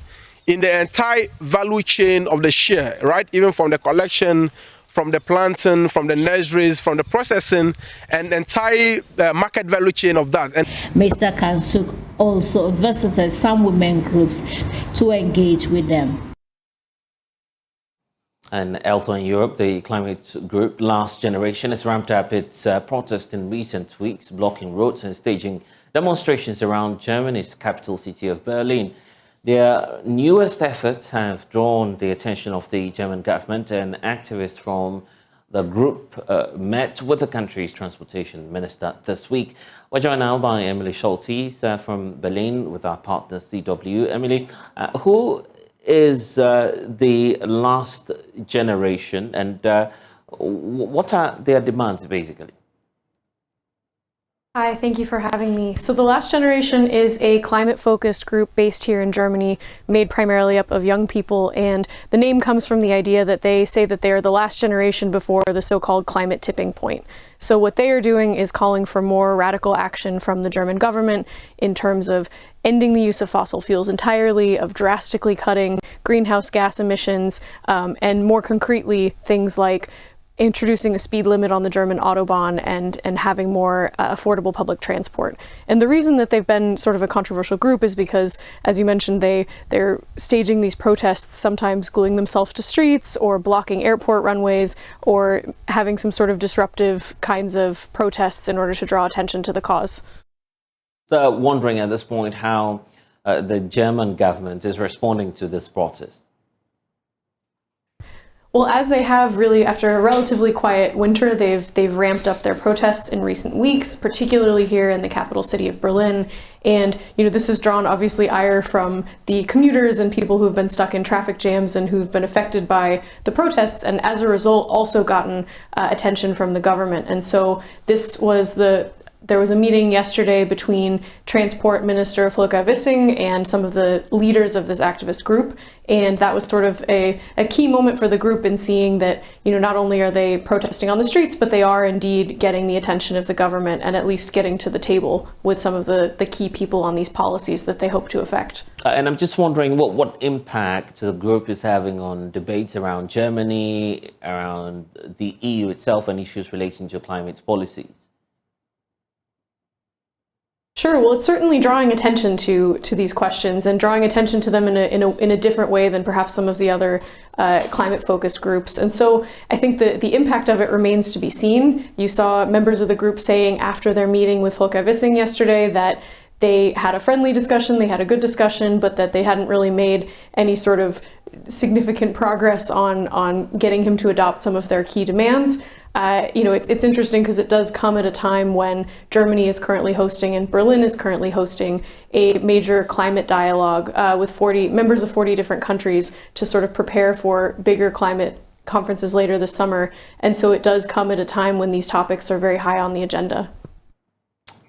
in the entire value chain of the share, right? Even from the collection, from the planting, from the nurseries, from the processing, and the entire market value chain of that. And Mr. Kansuk also visited some women groups to engage with them. And elsewhere in Europe, the climate group Last Generation has ramped up its protest in recent weeks, blocking roads and staging demonstrations around Germany's capital city of Berlin. Their newest efforts have drawn the attention of the German government, and activists from the group met with the country's transportation minister this week. We're joined now by Emily Schultes from Berlin with our partner CW. Emily, who is the Last Generation and what are their demands basically? Hi, thank you for having me. So the Last Generation is a climate-focused group based here in Germany, made primarily up of young people, and the name comes from the idea that they say that they are the last generation before the so-called climate tipping point. So what they are doing is calling for more radical action from the German government in terms of ending the use of fossil fuels entirely, of drastically cutting greenhouse gas emissions, and more concretely, things like introducing a speed limit on the German Autobahn and having more affordable public transport. And the reason that they've been sort of a controversial group is because, as you mentioned, they're staging these protests, sometimes gluing themselves to streets or blocking airport runways or having some sort of disruptive kinds of protests in order to draw attention to the cause. So wondering at this point how the German government is responding to this protest. Well, as they have really, after a relatively quiet winter, they've ramped up their protests in recent weeks, particularly here in the capital city of Berlin. And, this has drawn obviously ire from the commuters and people who've been stuck in traffic jams and who've been affected by the protests, and as a result also gotten attention from the government. And so there was a meeting yesterday between Transport Minister Volker Wissing and some of the leaders of this activist group, and that was sort of a key moment for the group in seeing that, not only are they protesting on the streets, but they are indeed getting the attention of the government and at least getting to the table with some of the key people on these policies that they hope to affect. And I'm just wondering what impact the group is having on debates around Germany, around the EU itself, and issues relating to climate policies. Sure. Well, it's certainly drawing attention to these questions and drawing attention to them in a different way than perhaps some of the other climate-focused groups. And so I think the impact of it remains to be seen. You saw members of the group saying after their meeting with Volker Wissing yesterday that they had a friendly discussion, they had a good discussion, but that they hadn't really made any sort of significant progress on getting him to adopt some of their key demands. It's interesting because it does come at a time when Germany is currently hosting and Berlin is currently hosting a major climate dialogue with 40 members of 40 different countries to sort of prepare for bigger climate conferences later this summer. And so it does come at a time when these topics are very high on the agenda.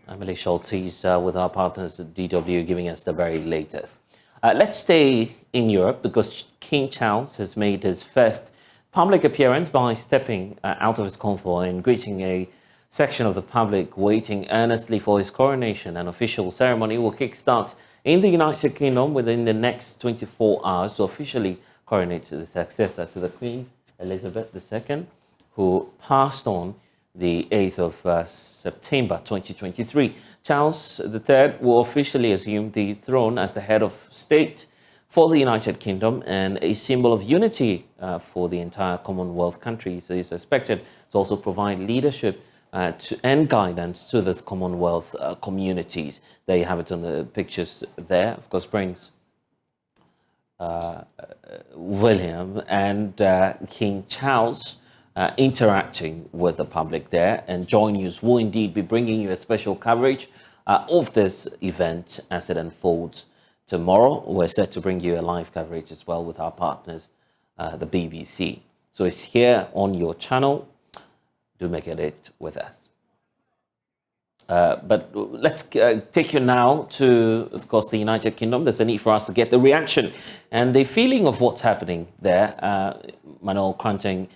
Emily Schultz with our partners at DW giving us the very latest. Let's stay in Europe because King Charles has made his first public appearance by stepping out of his convoy and greeting a section of the public waiting earnestly for his coronation. An official ceremony will kickstart in the United Kingdom within the next 24 hours to officially coronate the successor to the Queen Elizabeth II, who passed on the 8th of September 2023. Charles III will officially assume the throne as the head of state for the United Kingdom and a symbol of unity for the entire Commonwealth countries. So he's expected to also provide leadership and guidance to this Commonwealth communities. There you have it on the pictures there. Of course, Prince William and King Charles interacting with the public there, and JoyNews will indeed be bringing you a special coverage of this event as it unfolds tomorrow. We're set to bring you a live coverage as well with our partners, the BBC. So it's here on your channel. Do make it with us. But let's take you now to, of course, the United Kingdom. There's a need for us to get the reaction and the feeling of what's happening there. Manuel Cranting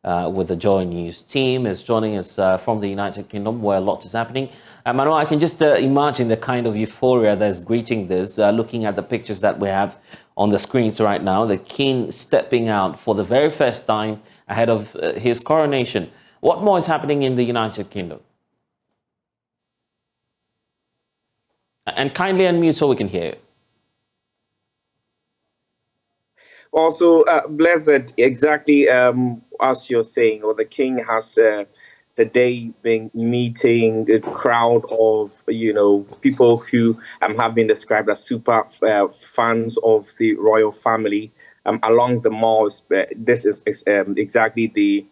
with the JoyNews team is joining us from the United Kingdom, where a lot is happening. Manuel, I can just imagine the kind of euphoria that's greeting this, looking at the pictures that we have on the screens right now. The King stepping out for the very first time ahead of his coronation. What more is happening in the United Kingdom? And kindly unmute so we can hear you. Also, Blessed, exactly as you're saying, or the King has today been meeting a crowd of, people who have been described as super fans of the royal family along the malls. This is exactly the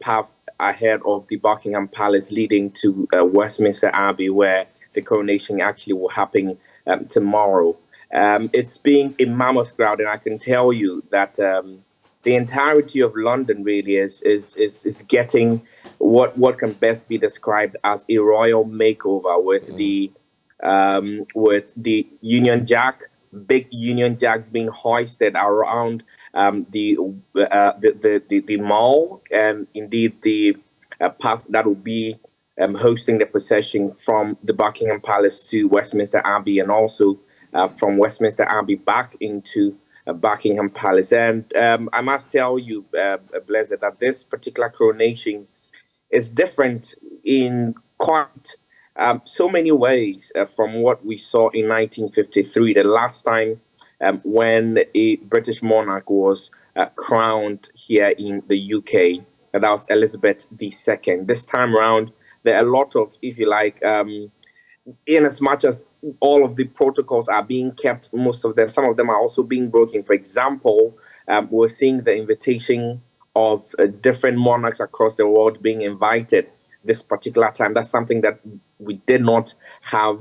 path ahead of the Buckingham Palace leading to Westminster Abbey, where the coronation actually will happen tomorrow. It's being a mammoth crowd, and I can tell you that the entirety of London really is getting what can best be described as a royal makeover with the Union Jack, big Union Jacks being hoisted around the mall, and indeed the path that will be hosting the procession from the Buckingham Palace to Westminster Abbey, and also from Westminster Abbey back into Buckingham Palace. And I must tell you, Blessed, that this particular coronation is different in quite so many ways from what we saw in 1953, the last time when a British monarch was crowned here in the UK. That was Elizabeth II. This time around, there are a lot of, if you like, in as much as all of the protocols are being kept, some of them are also being broken. For example, we're seeing the invitation of different monarchs across the world being invited this particular time. That's something that we did not have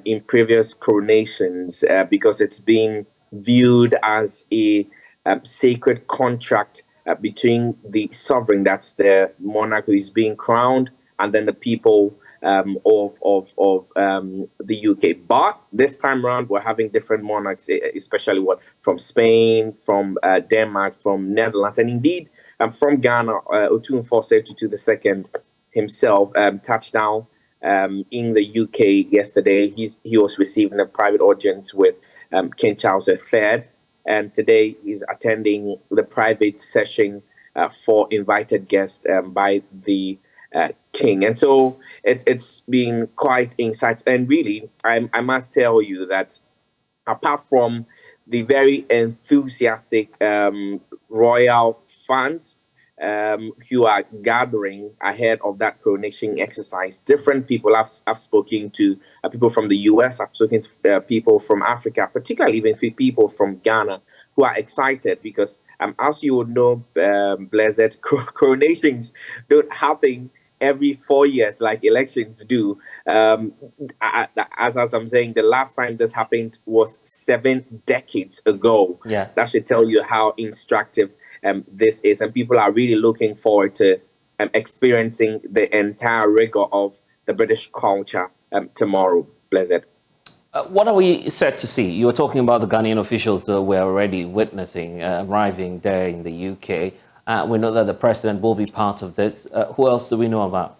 in previous coronations because it's being viewed as a sacred contract between the sovereign, that's the monarch who is being crowned, and then the people of the UK. But this time around, we're having different monarchs, especially from Spain, from Denmark, from Netherlands, and indeed from Ghana. Otumfuo Seftutu II himself touched down in the UK yesterday. He was receiving a private audience with King Charles III, and today he's attending the private session for invited guests by the king. And so it's been quite insightful. And really, I must tell you that apart from the very enthusiastic royal fans who are gathering ahead of that coronation exercise, different people I've spoken to, people from the US, I've spoken to people from Africa, particularly even people from Ghana, who are excited because, as you would know, Blessed, coronations don't happen every 4 years like elections do. As I'm saying, the last time this happened was 7 decades ago. Yeah. That should tell you how instructive this is. And people are really looking forward to experiencing the entire rigor of the British culture tomorrow, Blessed. What are we set to see? You were talking about the Ghanaian officials that we're already witnessing arriving there in the UK. We know that the president will be part of this. Who else do we know about?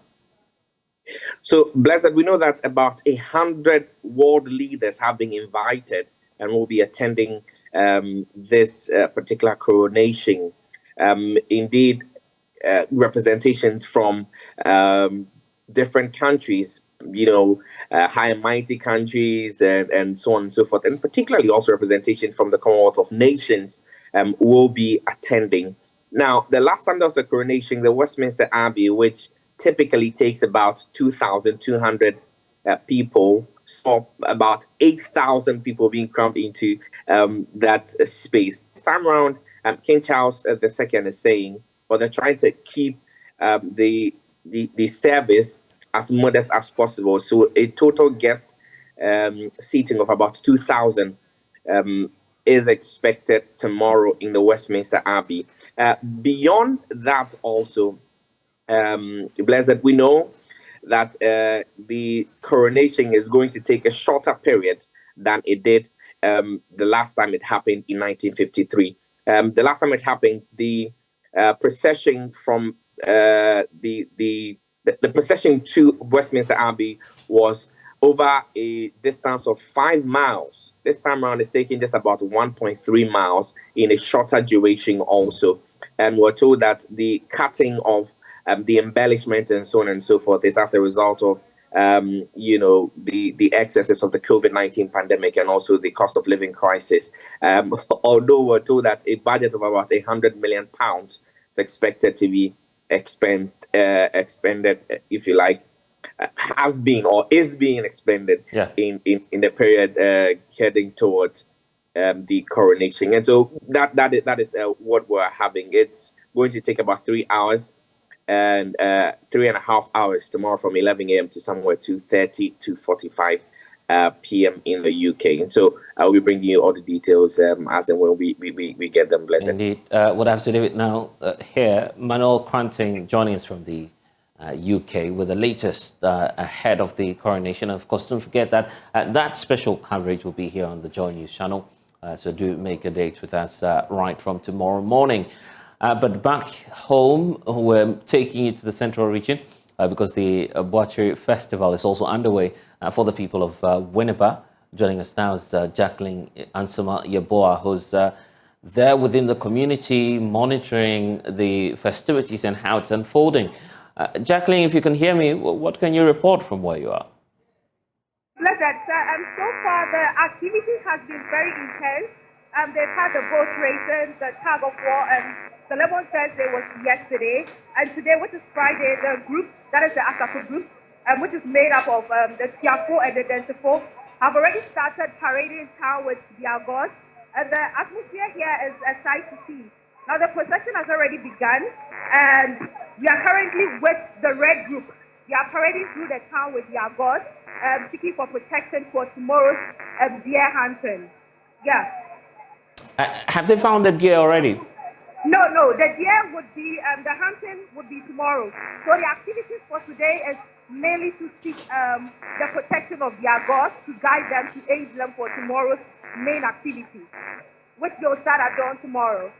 So, Blessed, we know that about 100 world leaders have been invited and will be attending this particular coronation. Indeed, representations from different countries, high and mighty countries and so on and so forth, and particularly also representation from the Commonwealth of Nations will be attending. Now, the last time there was a coronation, the Westminster Abbey, which typically takes about 2,200 people, saw about 8,000 people being crammed into that space. This time around, King Charles II is saying, well, they're trying to keep the service as modest as possible. So a total guest seating of about 2,000 is expected tomorrow in the Westminster Abbey. Beyond that also, Blessed, we know that the coronation is going to take a shorter period than it did the last time it happened in 1953. The last time it happened, the procession from the procession to Westminster Abbey was over a distance of 5 miles. This time around, it's taking just about 1.3 miles in a shorter duration also. And we're told that the cutting of the embellishment and so on and so forth is as a result of, the excesses of the COVID-19 pandemic and also the cost of living crisis. Although we're told that a budget of about £100 million is expected to be expended, if you like, has been or is being expended in the period heading towards the coronation. And so that is what we're having. It's going to take about 3 hours and 3.5 hours tomorrow from 11 a.m. to somewhere 2:30 to 45 p.m. in the UK. And so I'll be bringing you all the details as and when we get them, Blessed. Indeed. We'll have to leave it now here. Manuel Cranting joining us from the UK with the latest ahead of the coronation. Of course, don't forget that that special coverage will be here on the JoyNews channel. So do make a date with us right from tomorrow morning. But back home, we're taking you to the central region because the Boachary Festival is also underway for the people of Winneba. Joining us now is Jacqueline Ansama Yeboah, who's there within the community monitoring the festivities and how it's unfolding. Jacqueline, if you can hear me, what can you report from where you are? Blessed, so far the activity has been very intense. They've had the boat racing, the tug of war, and the Lemon Thursday was yesterday. And today, which is Friday, the group, that is the Asako group, which is made up of the Tiafo and the Densifo, have already started parading in town with their gods. And the atmosphere here is a sight to see. Now the procession has already begun, and we are currently with the red group. They are parading through the town with their gods, seeking for protection for tomorrow's deer hunting. Yeah. Have they found the deer already? No, the deer would be, the hunting would be tomorrow. So the activities for today is mainly to seek the protection of their gods, to guide them, to aid them for tomorrow's main activity, which they'll start at dawn tomorrow.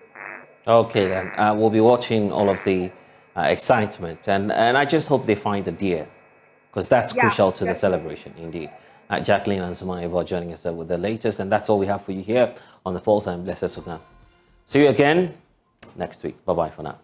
Okay, then. We'll be watching all of the excitement. And I just hope they find the deer, because that's crucial to the celebration, indeed. Jacqueline and Sogah joining us with the latest. And that's all we have for you here on The Pulse. I'm Blessed Sogah. See you again next week. Bye-bye for now.